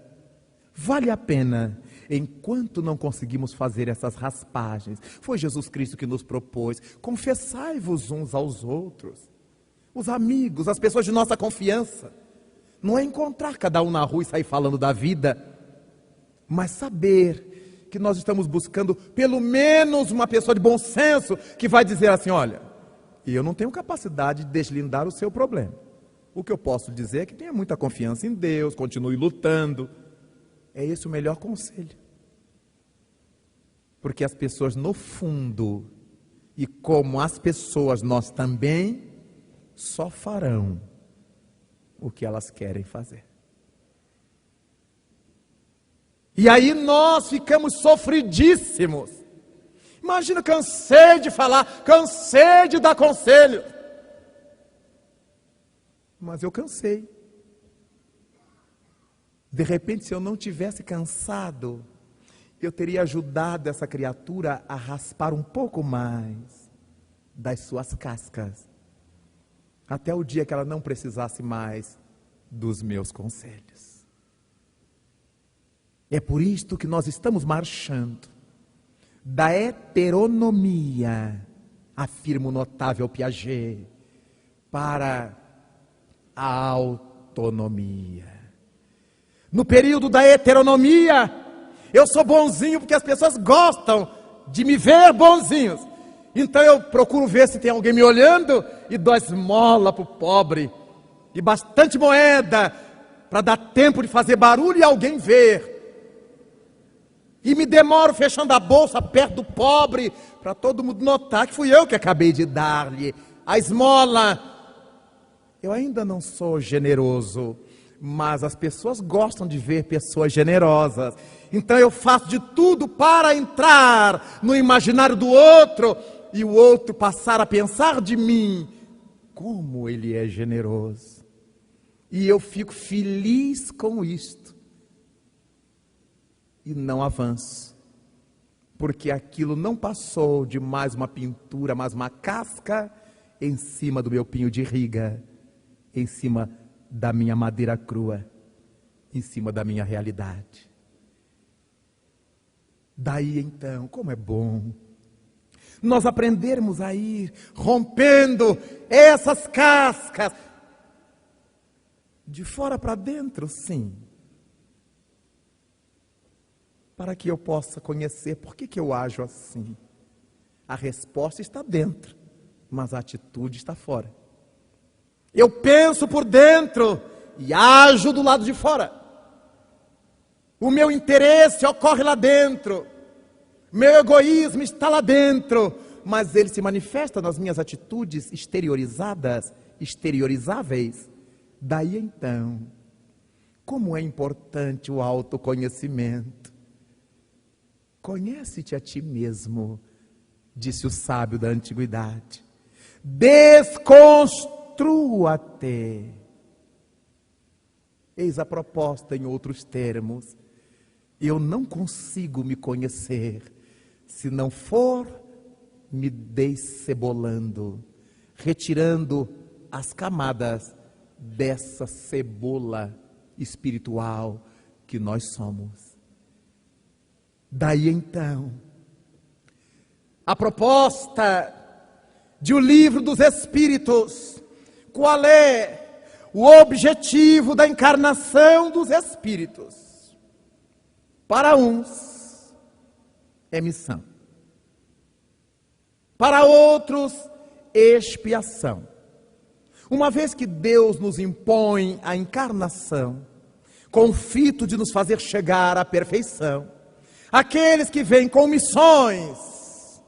Vale a pena, enquanto não conseguimos fazer essas raspagens. Foi Jesus Cristo que nos propôs: confessai-vos uns aos outros. Os amigos, as pessoas de nossa confiança. Não é encontrar cada um na rua e sair falando da vida, mas saber que nós estamos buscando pelo menos uma pessoa de bom senso que vai dizer assim: olha, eu não tenho capacidade de deslindar o seu problema. O que eu posso dizer é que tenha muita confiança em Deus, continue lutando. É esse o melhor conselho. Porque as pessoas no fundo, e como as pessoas nós também, só farão o que elas querem fazer. E aí nós ficamos sofridíssimos. Imagina, cansei de falar, cansei de dar conselho. Mas eu cansei. De repente, se eu não tivesse cansado, eu teria ajudado essa criatura a raspar um pouco mais das suas cascas, até o dia que ela não precisasse mais dos meus conselhos. É por isto que nós estamos marchando da heteronomia, afirma o notável Piaget, para a autonomia. No período da heteronomia, eu sou bonzinho porque as pessoas gostam de me ver bonzinhos. Então eu procuro ver se tem alguém me olhando e dou esmola para o pobre. E bastante moeda para dar tempo de fazer barulho e alguém ver. E me demoro fechando a bolsa perto do pobre para todo mundo notar que fui eu que acabei de dar-lhe a esmola. Eu ainda não sou generoso, mas as pessoas gostam de ver pessoas generosas. Então eu faço de tudo para entrar no imaginário do outro e o outro passar a pensar de mim como ele é generoso. E eu fico feliz com isto. E não avanço, porque aquilo não passou de mais uma pintura, mais uma casca em cima do meu pinho de riga, em cima da minha madeira crua, em cima da minha realidade. Daí então, como é bom nós aprendermos a ir rompendo essas cascas, de fora para dentro, sim, para que eu possa conhecer por que eu ajo assim. A resposta está dentro, mas a atitude está fora. Eu penso por dentro e ajo do lado de fora. O meu interesse ocorre lá dentro. Meu egoísmo está lá dentro. Mas ele se manifesta nas minhas atitudes exteriorizadas, exteriorizáveis. Daí então, como é importante o autoconhecimento. Conhece-te a ti mesmo, disse o sábio da antiguidade. Desconstrua-te. Eis a proposta em outros termos. Eu não consigo me conhecer se não for me descebolando, retirando as camadas dessa cebola espiritual que nós somos. Daí então, a proposta de O Livro dos Espíritos. Qual é o objetivo da encarnação dos Espíritos? Para uns é missão, para outros expiação. Uma vez que Deus nos impõe a encarnação, com o fito de nos fazer chegar à perfeição, aqueles que vêm com missões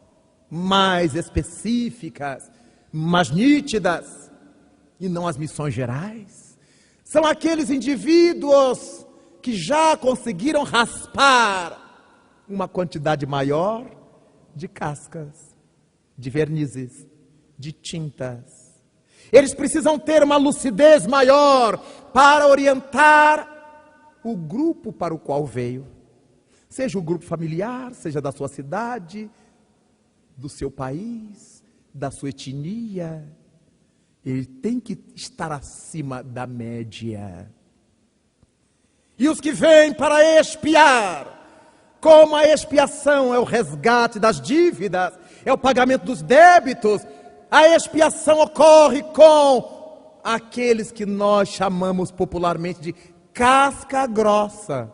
mais específicas, mais nítidas, e não as missões gerais, são aqueles indivíduos que já conseguiram raspar uma quantidade maior de cascas, de vernizes, de tintas. Eles precisam ter uma lucidez maior para orientar o grupo para o qual veio. Seja o grupo familiar, seja da sua cidade, do seu país, da sua etnia. ele tem que estar acima da média. E os que vêm para expiar, como a expiação é o resgate das dívidas, é o pagamento dos débitos, a expiação ocorre com aqueles que nós chamamos popularmente de casca grossa.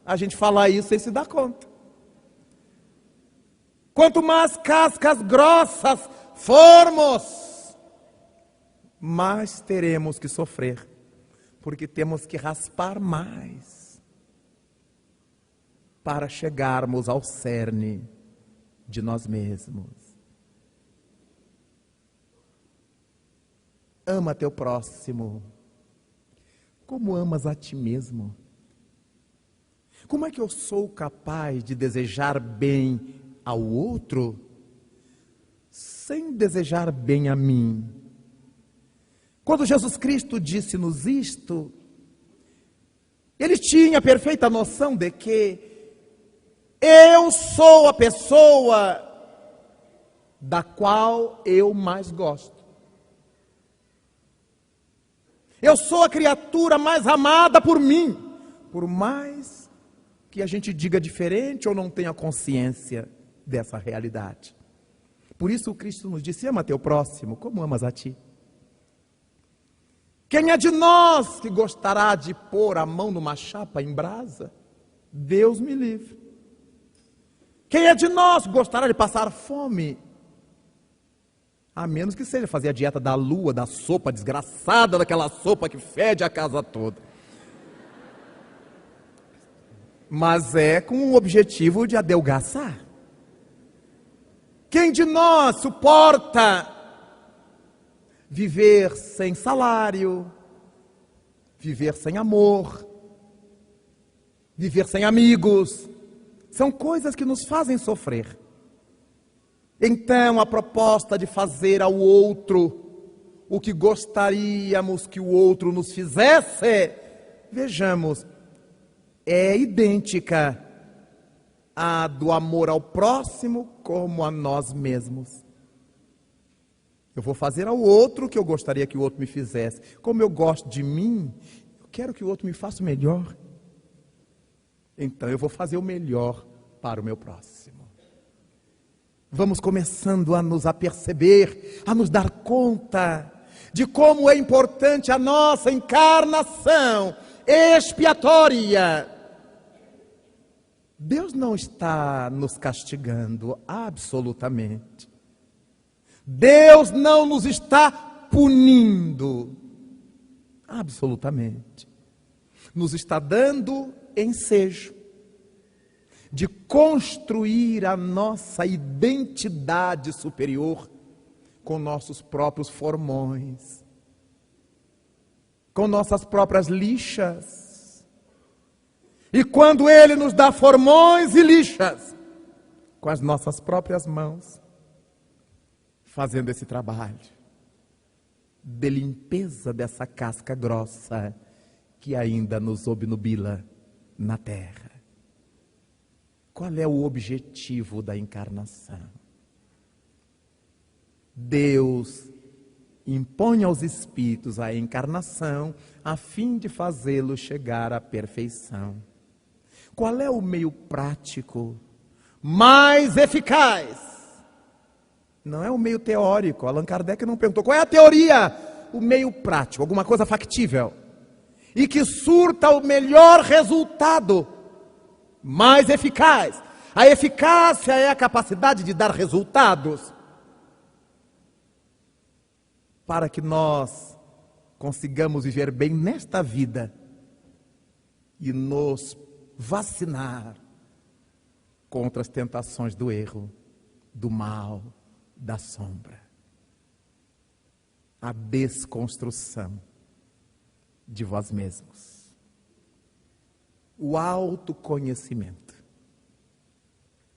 A gente fala isso sem se dar conta. Quanto mais cascas grossas formos, mais teremos que sofrer, porque temos que raspar mais para chegarmos ao cerne de nós mesmos. Ama teu próximo como amas a ti mesmo. Como é que eu sou capaz de desejar bem ao outro sem desejar bem a mim? Quando Jesus Cristo disse-nos isto, ele tinha perfeita noção de que eu sou a pessoa da qual eu mais gosto. Eu sou a criatura mais amada por mim, por mais que a gente diga diferente ou não tenha consciência dessa realidade. Por isso o Cristo nos disse: ama teu próximo como amas a ti. Quem é de nós que gostará de pôr a mão numa chapa em brasa? Deus me livre. Quem é de nós que gostará de passar fome? A menos que seja fazer a dieta da lua, da sopa desgraçada, daquela sopa que fede a casa toda. Mas é com o objetivo de adelgaçar. Quem de nós suporta viver sem salário, viver sem amor, viver sem amigos? São coisas que nos fazem sofrer. Então, a proposta de fazer ao outro o que gostaríamos que o outro nos fizesse, vejamos, é idêntica à do amor ao próximo como a nós mesmos. Eu vou fazer ao outro o que eu gostaria que o outro me fizesse. Como eu gosto de mim, eu quero que o outro me faça o melhor. Então eu vou fazer o melhor para o meu próximo. Vamos começando a nos aperceber, a nos dar conta de como é importante a nossa encarnação expiatória. Deus não está nos castigando, absolutamente. Deus não nos está punindo, absolutamente. Nos está dando ensejo de construir a nossa identidade superior com nossos próprios formões, com nossas próprias lixas. E quando Ele nos dá formões e lixas, com as nossas próprias mãos, fazendo esse trabalho de limpeza dessa casca grossa que ainda nos obnubila na terra. Qual é o objetivo da encarnação? Deus impõe aos espíritos a encarnação a fim de fazê-los chegar à perfeição. Qual é o meio prático mais eficaz? Não é o meio teórico. Allan Kardec não perguntou qual é a teoria, o meio prático, alguma coisa factível e que surta o melhor resultado, mais eficaz. A eficácia é a capacidade de dar resultados para que nós consigamos viver bem nesta vida e nos vacinar contra as tentações do erro, do mal, da sombra. A desconstrução de vós mesmos. O autoconhecimento.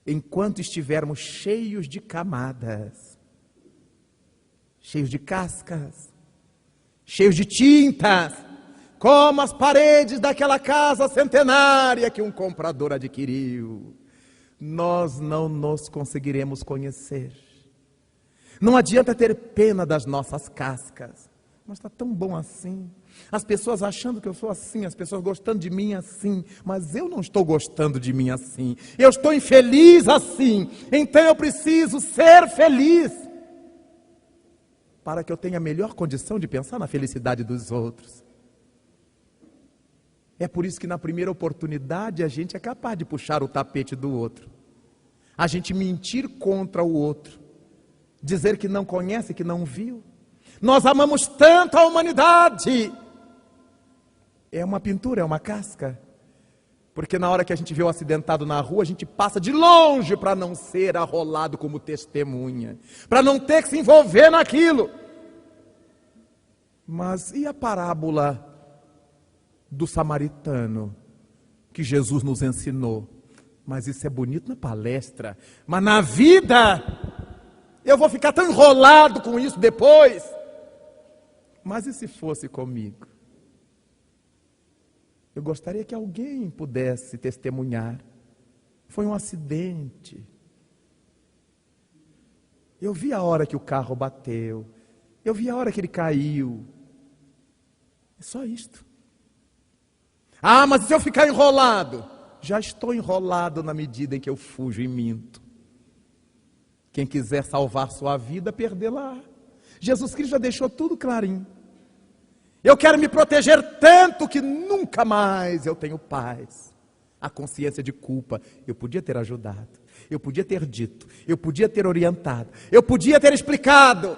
Enquanto estivermos cheios de camadas, cheios de cascas, cheios de tintas, como as paredes daquela casa centenária que um comprador adquiriu, nós não nos conseguiremos conhecer. Não adianta ter pena das nossas cascas. Mas está tão bom assim. As pessoas achando que eu sou assim, as pessoas gostando de mim assim, mas eu não estou gostando de mim assim. Eu estou infeliz assim. Então eu preciso ser feliz para que eu tenha a melhor condição de pensar na felicidade dos outros. É por isso que na primeira oportunidade a gente é capaz de puxar o tapete do outro. A gente mentir contra o outro. Dizer que não conhece, que não viu. Nós amamos tanto a humanidade. É uma pintura, é uma casca. Porque na hora que a gente vê o acidentado na rua, a gente passa de longe para não ser arrolado como testemunha. Para não ter que se envolver naquilo. Mas e a parábola do samaritano que Jesus nos ensinou? Mas isso é bonito na palestra. Mas na vida, eu vou ficar tão enrolado com isso depois. Mas e se fosse comigo? Eu gostaria que alguém pudesse testemunhar. Foi um acidente. Eu vi a hora que o carro bateu. Eu vi a hora que ele caiu. É só isto. Ah, mas se eu ficar enrolado? Já estou enrolado na medida em que eu fujo e minto. Quem quiser salvar sua vida, perdê-la. Jesus Cristo já deixou tudo clarinho. Eu quero me proteger tanto que nunca mais eu tenho paz. A consciência de culpa. Eu podia ter ajudado. Eu podia ter dito. Eu podia ter orientado. Eu podia ter explicado.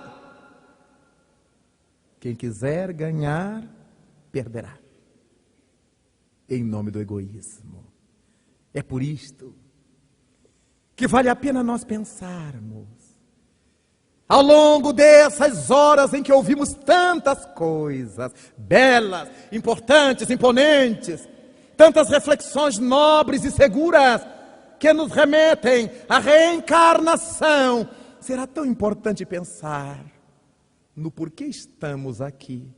Quem quiser ganhar, perderá. Em nome do egoísmo. É por isto que vale a pena nós pensarmos. Ao longo dessas horas em que ouvimos tantas coisas belas, importantes, imponentes, tantas reflexões nobres e seguras que nos remetem à reencarnação, será tão importante pensar no porquê estamos aqui.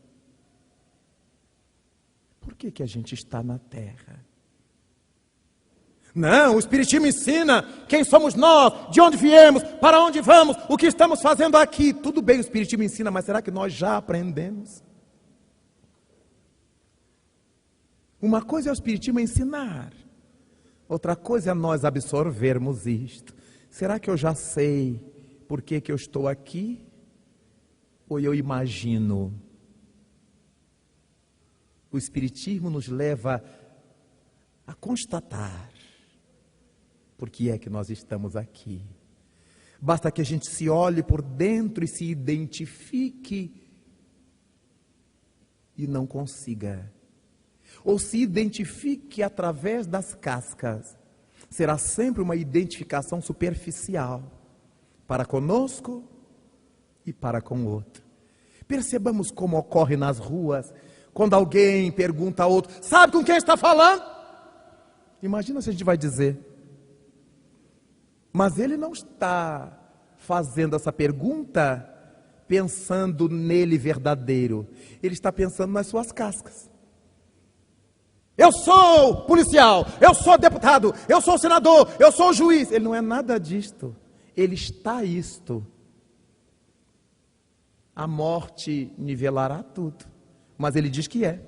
Por que a gente está na Terra? Não, o Espiritismo ensina quem somos nós, de onde viemos, para onde vamos, o que estamos fazendo aqui. Tudo bem, o Espiritismo ensina, mas será que nós já aprendemos? Uma coisa é o Espiritismo ensinar, outra coisa é nós absorvermos isto. Será que eu já sei por que eu estou aqui? Ou eu imagino? O Espiritismo nos leva a constatar por que é que nós estamos aqui. Basta que a gente se olhe por dentro e se identifique e não consiga. Ou se identifique através das cascas. Será sempre uma identificação superficial para conosco e para com o outro. Percebamos como ocorre nas ruas, quando alguém pergunta a outro, sabe com quem está falando? Imagina se a gente vai dizer. Mas ele não está fazendo essa pergunta pensando nele verdadeiro. Ele está pensando nas suas cascas. Eu sou policial, eu sou deputado, eu sou senador, eu sou juiz. Ele não é nada disto. Ele está isto. A morte nivelará tudo. Mas ele diz que é.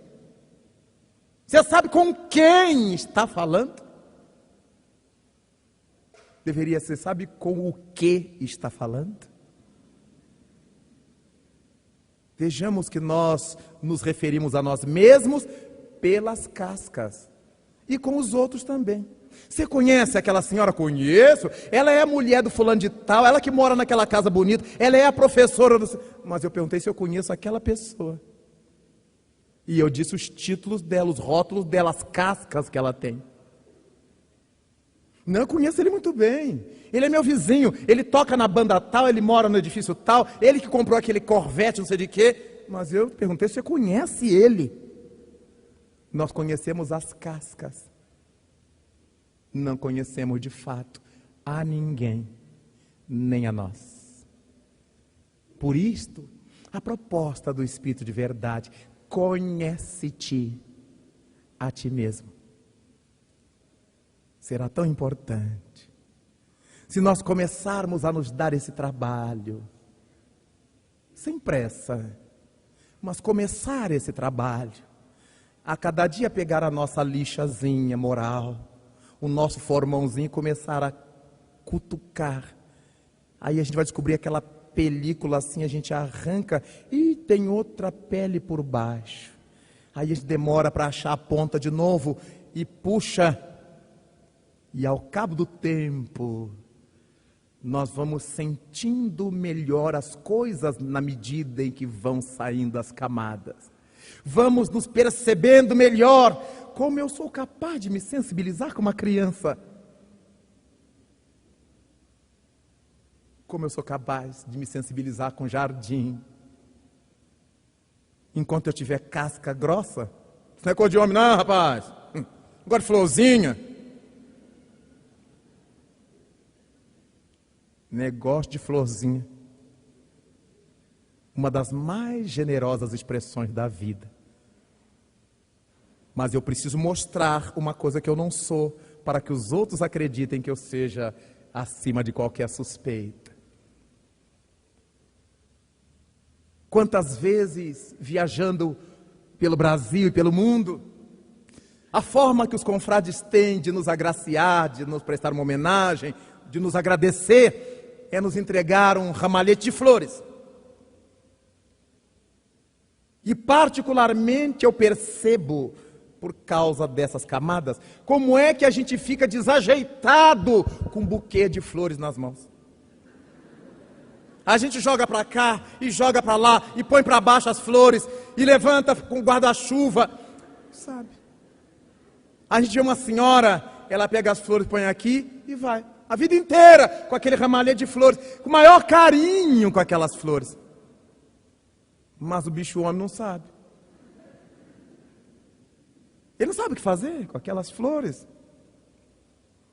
Você sabe com quem está falando? Deveria ser, sabe com o que está falando? Vejamos que nós nos referimos a nós mesmos pelas cascas. E com os outros também. Você conhece aquela senhora? Conheço. Ela é a mulher do fulano de tal, ela que mora naquela casa bonita, ela é a professora do... Mas eu perguntei se eu conheço aquela pessoa. E eu disse os títulos dela, os rótulos dela, as cascas que ela tem. Não, eu conheço ele muito bem. Ele é meu vizinho, ele toca na banda tal, ele mora no edifício tal, ele que comprou aquele Corvette, não sei de quê. Mas eu perguntei se você conhece ele. Nós conhecemos as cascas. Não conhecemos de fato a ninguém, nem a nós. Por isto, a proposta do Espírito de Verdade, conhece-te a ti mesmo. Será tão importante. Se nós começarmos a nos dar esse trabalho, sem pressa, mas começar esse trabalho, a cada dia pegar a nossa lixazinha moral, o nosso formãozinho e começar a cutucar. Aí a gente vai descobrir aquela película assim, a gente arranca e tem outra pele por baixo. Aí a gente demora para achar a ponta de novo e puxa. E ao cabo do tempo, nós vamos sentindo melhor as coisas na medida em que vão saindo as camadas. Vamos nos percebendo melhor, como eu sou capaz de me sensibilizar com uma criança. Como eu sou capaz de me sensibilizar com jardim. Enquanto eu tiver casca grossa, isso não é coisa de homem não, rapaz. Agora de florzinha. Negócio de florzinha. Uma das mais generosas expressões da vida. Mas eu preciso mostrar uma coisa que eu não sou, para que os outros acreditem que eu seja acima de qualquer suspeita. Quantas vezes, viajando pelo Brasil e pelo mundo, a forma que os confrades têm de nos agraciar, de nos prestar uma homenagem, de nos agradecer, é nos entregar um ramalhete de flores. E particularmente eu percebo, por causa dessas camadas, como é que a gente fica desajeitado com um buquê de flores nas mãos. A gente joga para cá e joga para lá e põe para baixo as flores e levanta com guarda-chuva, sabe? A gente vê uma senhora, ela pega as flores, põe aqui e vai. A vida inteira com aquele ramalhete de flores, com o maior carinho com aquelas flores. Mas o bicho homem não sabe. Ele não sabe o que fazer com aquelas flores.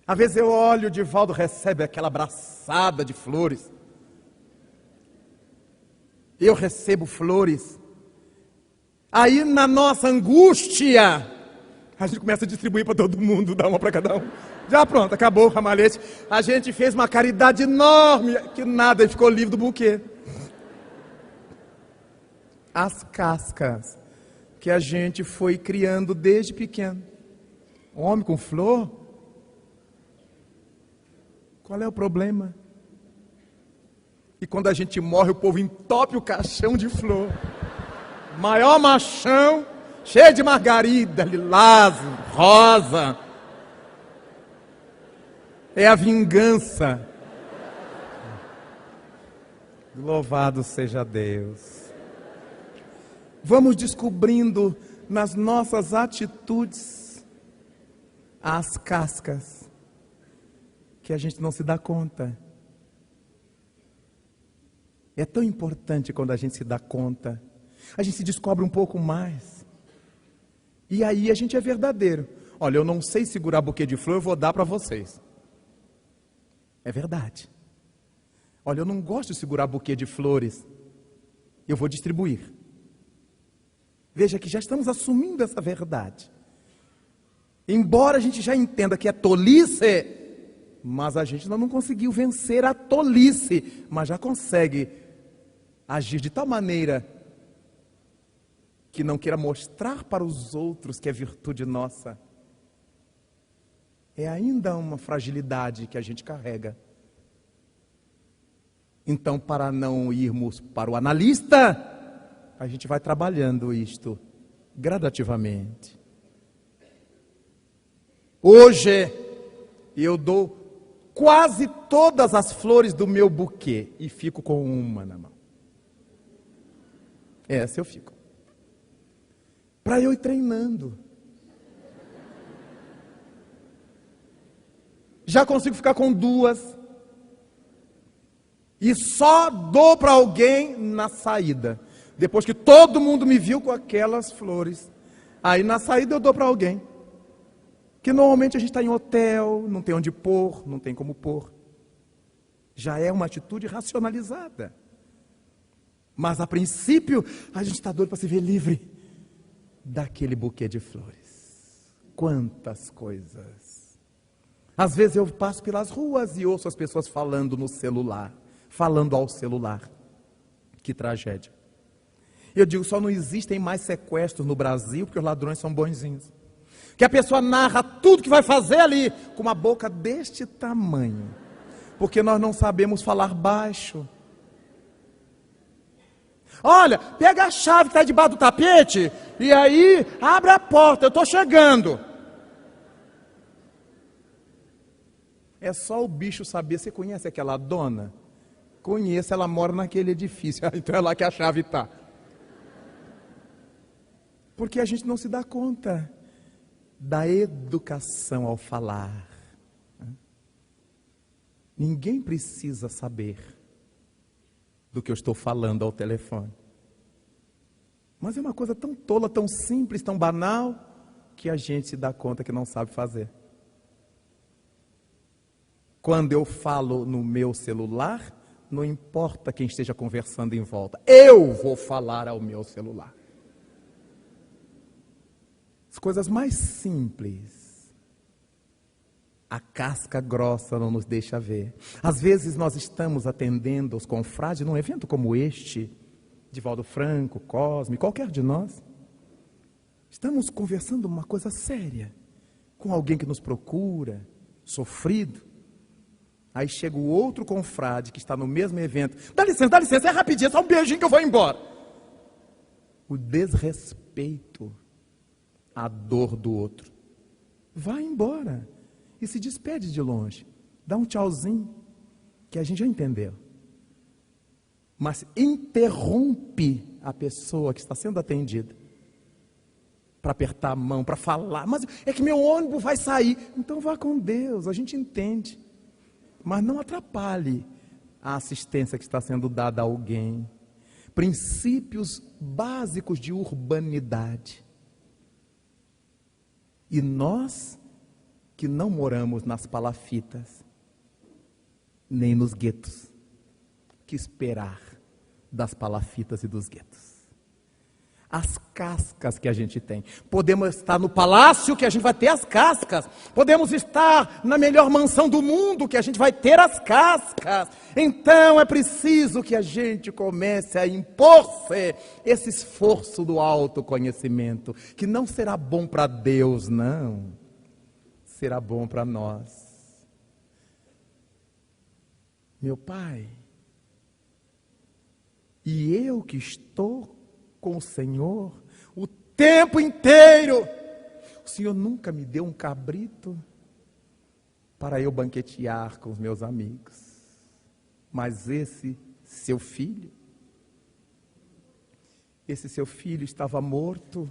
Às vezes eu olho, o Divaldo recebe aquela abraçada de flores. Eu recebo flores. Aí na nossa angústia, a gente começa a distribuir para todo mundo, dá uma para cada um. Já pronto, acabou o ramalhete. A gente fez uma caridade enorme, que nada, e ficou livre do buquê. As cascas que a gente foi criando desde pequeno. Homem com flor? Qual é o problema? E quando a gente morre, o povo entope o caixão de flor. Maior machão, cheio de margarida, lilás, rosa. É a vingança. Louvado seja Deus. Vamos descobrindo nas nossas atitudes as cascas que a gente não se dá conta. É tão importante quando a gente se dá conta. A gente se descobre um pouco mais. E aí a gente é verdadeiro. Olha, eu não sei segurar buquê de flor, eu vou dar para vocês. É verdade. Olha, eu não gosto de segurar buquê de flores. Eu vou distribuir. Veja que já estamos assumindo essa verdade. Embora a gente já entenda que é tolice, mas a gente ainda não conseguiu vencer a tolice, mas já consegue agir de tal maneira que não queira mostrar para os outros que é virtude nossa. É ainda uma fragilidade que a gente carrega. Então, para não irmos para o analista, a gente vai trabalhando isto gradativamente. Hoje, eu dou quase todas as flores do meu buquê e fico com uma na mão. Essa eu fico. Para eu ir treinando. Já consigo ficar com duas. E só dou para alguém na saída. Depois que todo mundo me viu com aquelas flores. Aí na saída eu dou para alguém. Que normalmente a gente está em hotel, não tem onde pôr, não tem como pôr. Já é uma atitude racionalizada. Mas a princípio, a gente está doido para se ver livre daquele buquê de flores. Quantas coisas. Às vezes eu passo pelas ruas e ouço as pessoas falando no celular, falando ao celular. Que tragédia. Eu digo, só não existem mais sequestros no Brasil porque os ladrões são bonzinhos. Que a pessoa narra tudo que vai fazer ali com uma boca deste tamanho. Porque nós não sabemos falar baixo. Olha, pega a chave que está debaixo do tapete e aí abre a porta, eu estou chegando. É só o bicho saber. Você conhece aquela dona? Conheço, ela mora naquele edifício. Então é lá que a chave está. Porque a gente não se dá conta da educação ao falar. Ninguém precisa saber do que eu estou falando ao telefone. Mas é uma coisa tão tola, tão simples, tão banal, que a gente se dá conta que não sabe fazer. Quando eu falo no meu celular, não importa quem esteja conversando em volta, eu vou falar ao meu celular. As coisas mais simples, a casca grossa não nos deixa ver. Às vezes nós estamos atendendo os confrades num evento como este, Divaldo Franco, Cosme, qualquer de nós. Estamos conversando uma coisa séria, com alguém que nos procura, sofrido. Aí chega o outro confrade que está no mesmo evento. Dá licença, é rapidinho, é só um beijinho que eu vou embora. O desrespeito à dor do outro. Vai embora e se despede de longe. Dá um tchauzinho, que a gente já entendeu. Mas interrompe a pessoa que está sendo atendida para apertar a mão, para falar. Mas é que meu ônibus vai sair. Então vá com Deus, a gente entende. Mas não atrapalhe a assistência que está sendo dada a alguém. Princípios básicos de urbanidade. E nós que não moramos nas palafitas, nem nos guetos, que esperar das palafitas e dos guetos? As cascas que a gente tem. Podemos estar no palácio, que a gente vai ter as cascas. Podemos estar na melhor mansão do mundo, que a gente vai ter as cascas. Então é preciso que a gente comece a impor-se esse esforço do autoconhecimento, que não será bom para Deus, não. Será bom para nós. Meu Pai, e eu que estou com o Senhor o tempo inteiro, o Senhor nunca me deu um cabrito para eu banquetear com os meus amigos. Mas esse seu filho estava morto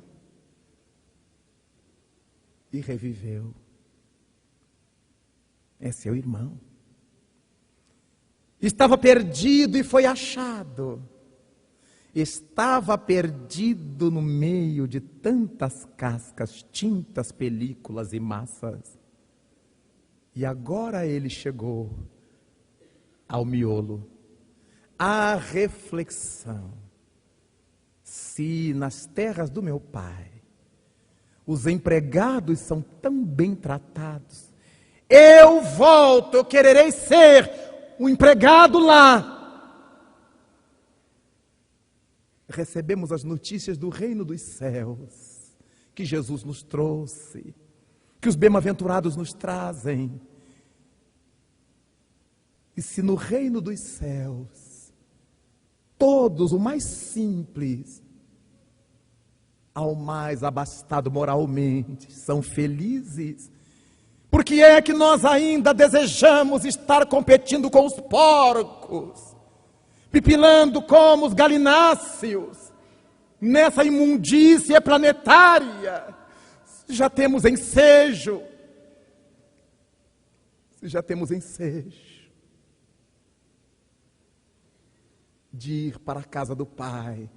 e reviveu. É seu irmão. Estava perdido e foi achado. Estava perdido no meio de tantas cascas, tintas, películas e massas. E agora ele chegou ao miolo, à reflexão. Se nas terras do meu pai os empregados são tão bem tratados, eu volto, eu quererei ser o empregado lá. Recebemos as notícias do reino dos céus, que Jesus nos trouxe, que os bem-aventurados nos trazem. E se no reino dos céus, todos, o mais simples ao mais abastado moralmente, são felizes, por que é que nós ainda desejamos estar competindo com os porcos? Pipilando como os galináceos, nessa imundícia planetária? Se já temos ensejo, de ir para a casa do Pai,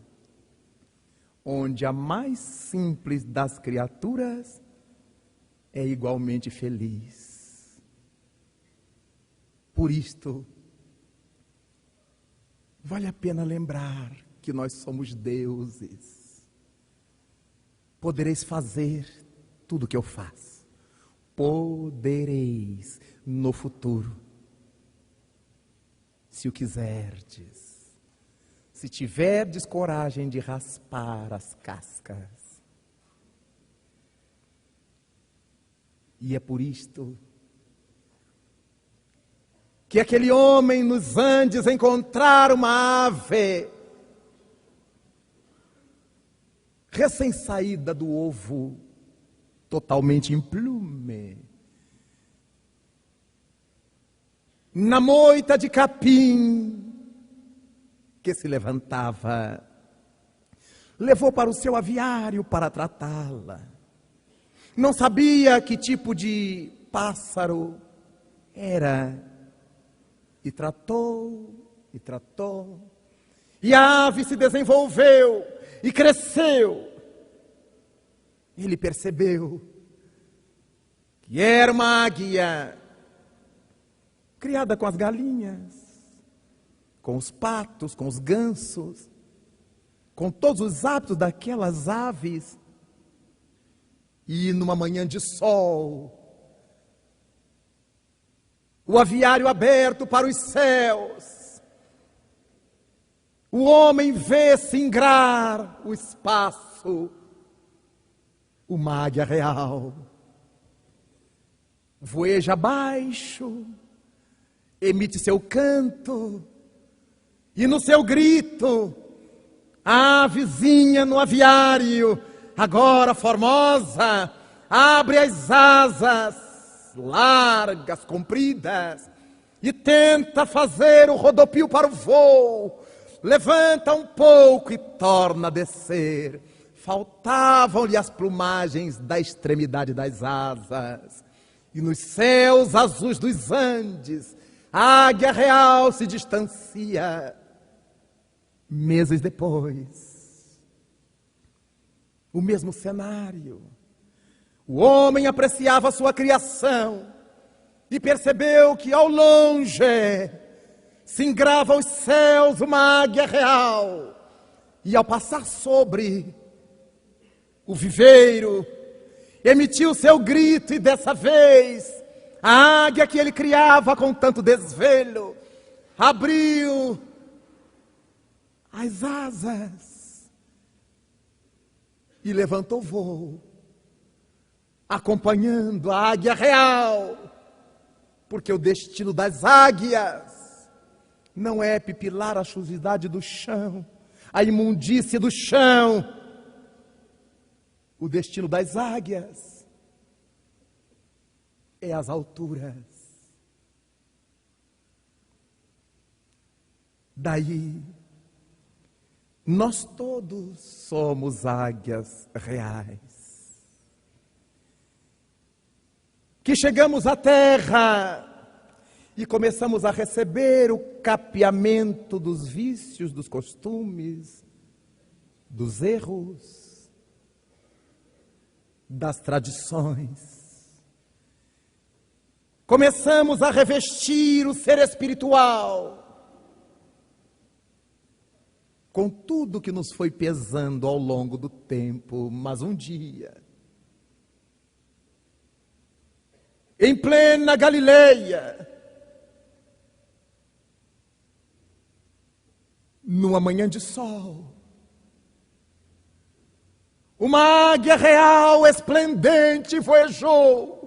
onde a mais simples das criaturas é igualmente feliz. Por isto, vale a pena lembrar que nós somos deuses. Podereis fazer tudo o que eu faço. Podereis no futuro, se o quiserdes. se tiverdes coragem de raspar as cascas. E é por isto que aquele homem nos Andes encontrar uma ave recém-saída do ovo, totalmente em plume, na moita de capim que se levantava, levou para o seu aviário para tratá-la. Não sabia que tipo de pássaro era, e tratou, e tratou, e a ave se desenvolveu e cresceu. Ele percebeu que era uma águia criada com as galinhas, com os patos, com os gansos, com todos os hábitos daquelas aves. E numa manhã de sol, o aviário aberto para os céus, o homem vê singrar o espaço, uma águia real, voeja abaixo, emite seu canto, e no seu grito, a avezinha no aviário, agora formosa, abre as asas, largas, compridas, e tenta fazer o rodopio para o voo, levanta um pouco e torna a descer. Faltavam-lhe as plumagens da extremidade das asas, e nos céus azuis dos Andes, a águia real se distancia. Meses depois, o mesmo cenário. O homem apreciava a sua criação e percebeu que ao longe singrava os céus uma águia real. E ao passar sobre o viveiro, emitiu seu grito, e dessa vez a águia que ele criava com tanto desvelo abriu as asas e levantou voo, acompanhando a águia real, porque o destino das águias não é pipilar a sujidade do chão, a imundície do chão. O destino das águias é as alturas. Daí, nós todos somos águias reais, que chegamos à terra e começamos a receber o capeamento dos vícios, dos costumes, dos erros, das tradições. Começamos a revestir o ser espiritual com tudo que nos foi pesando ao longo do tempo, mas um dia, em plena Galileia, numa manhã de sol, uma águia real esplendente voejou.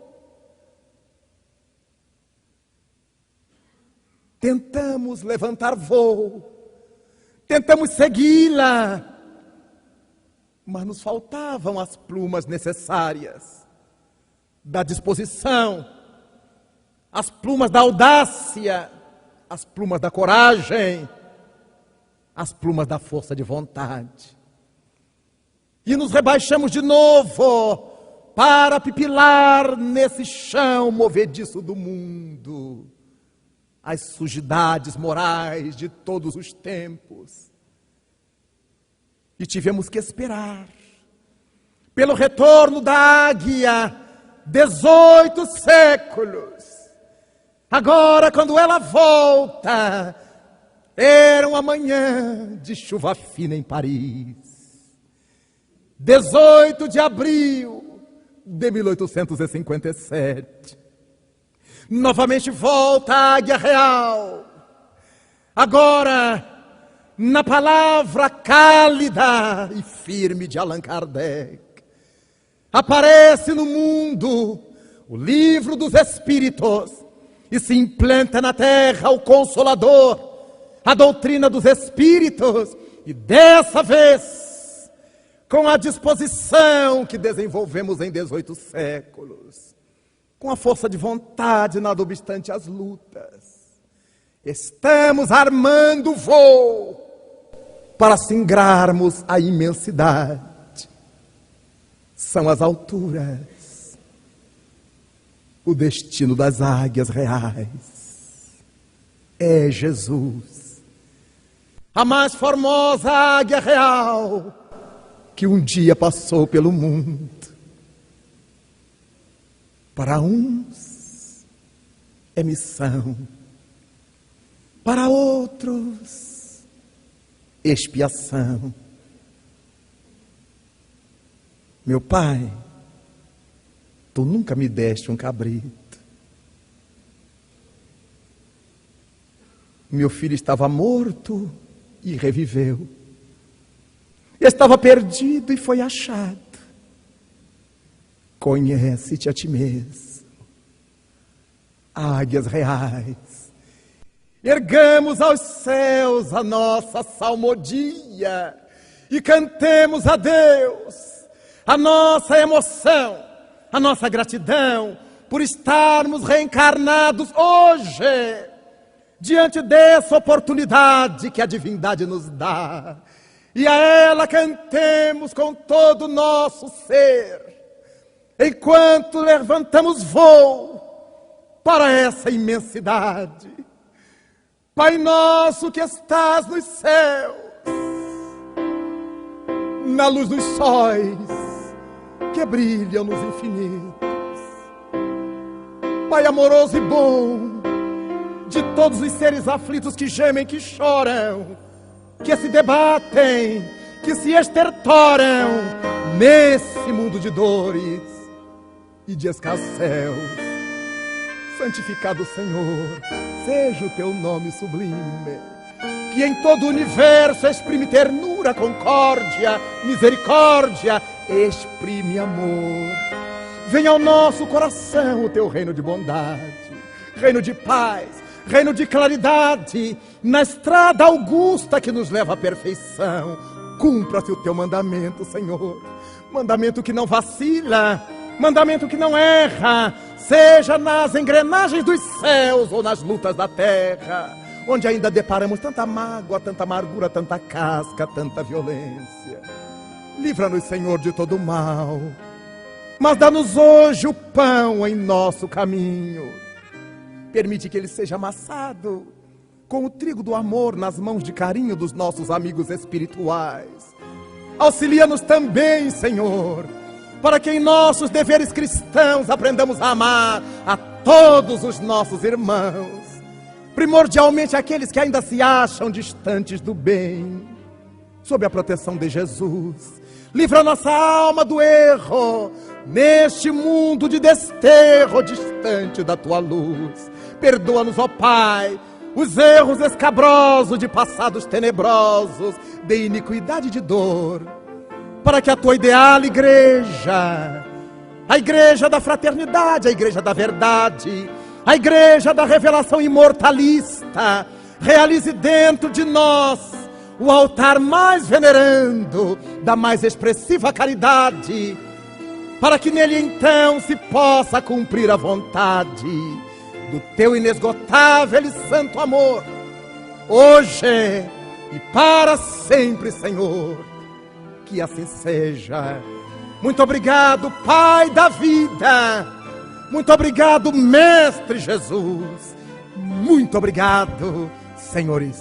Tentamos levantar voo, tentamos segui-la, mas nos faltavam as plumas necessárias da disposição, as plumas da audácia, as plumas da coragem, as plumas da força de vontade. E nos rebaixamos de novo para pipilar nesse chão movediço do mundo as sujidades morais de todos os tempos. E tivemos que esperar pelo retorno da águia 18 séculos. Agora, quando ela volta, era uma manhã de chuva fina em Paris. 18 de abril de 1857. Novamente volta a águia real. Agora, na palavra cálida e firme de Allan Kardec, aparece no mundo o livro dos Espíritos e se implanta na terra o Consolador, a doutrina dos Espíritos, e dessa vez, com a disposição que desenvolvemos em 18 séculos, com a força de vontade, nada obstante as lutas, estamos armando o voo para singrarmos a imensidade. São as alturas, o destino das águias reais. É Jesus, a mais formosa águia real que um dia passou pelo mundo. Para uns é missão, para outros expiação. Meu pai, tu nunca me deste um cabrito. Meu filho estava morto e reviveu. Estava perdido e foi achado. Conhece-te a ti mesmo. Águias reais, ergamos aos céus a nossa salmodia e cantemos a Deus a nossa emoção, a nossa gratidão por estarmos reencarnados hoje, diante dessa oportunidade que a divindade nos dá. E a ela cantemos com todo o nosso ser, enquanto levantamos voo para essa imensidade. Pai nosso que estás nos céus, na luz dos sóis que brilham nos infinitos, Pai amoroso e bom de todos os seres aflitos que gemem, que choram, que se debatem, que se estertoram nesse mundo de dores e de escarcéus. Santificado Senhor, seja o teu nome sublime, que em todo o universo exprime ternura, concórdia, misericórdia, exprime amor. Venha ao nosso coração o teu reino de bondade, reino de paz, reino de claridade, na estrada augusta que nos leva à perfeição. Cumpra-se o teu mandamento, Senhor, mandamento que não vacila, mandamento que não erra, seja nas engrenagens dos céus ou nas lutas da terra, onde ainda deparamos tanta mágoa, tanta amargura, tanta casca, tanta violência. Livra-nos, Senhor, de todo mal, mas dá-nos hoje o pão em nosso caminho. Permite que ele seja amassado com o trigo do amor nas mãos de carinho dos nossos amigos espirituais. Auxilia-nos também, Senhor, para que em nossos deveres cristãos aprendamos a amar a todos os nossos irmãos, primordialmente aqueles que ainda se acham distantes do bem. Sob a proteção de Jesus, livra nossa alma do erro, neste mundo de desterro distante da tua luz. Perdoa-nos, ó Pai, os erros escabrosos de passados tenebrosos, de iniquidade e de dor, para que a tua ideal igreja, a igreja da fraternidade, a igreja da verdade, a igreja da revelação imortalista, realize dentro de nós o altar mais venerando da mais expressiva caridade, para que nele então se possa cumprir a vontade do teu inesgotável e santo amor, hoje e para sempre, Senhor. Que assim seja. Muito obrigado, Pai da vida. Muito obrigado, Mestre Jesus. Muito obrigado, Senhor e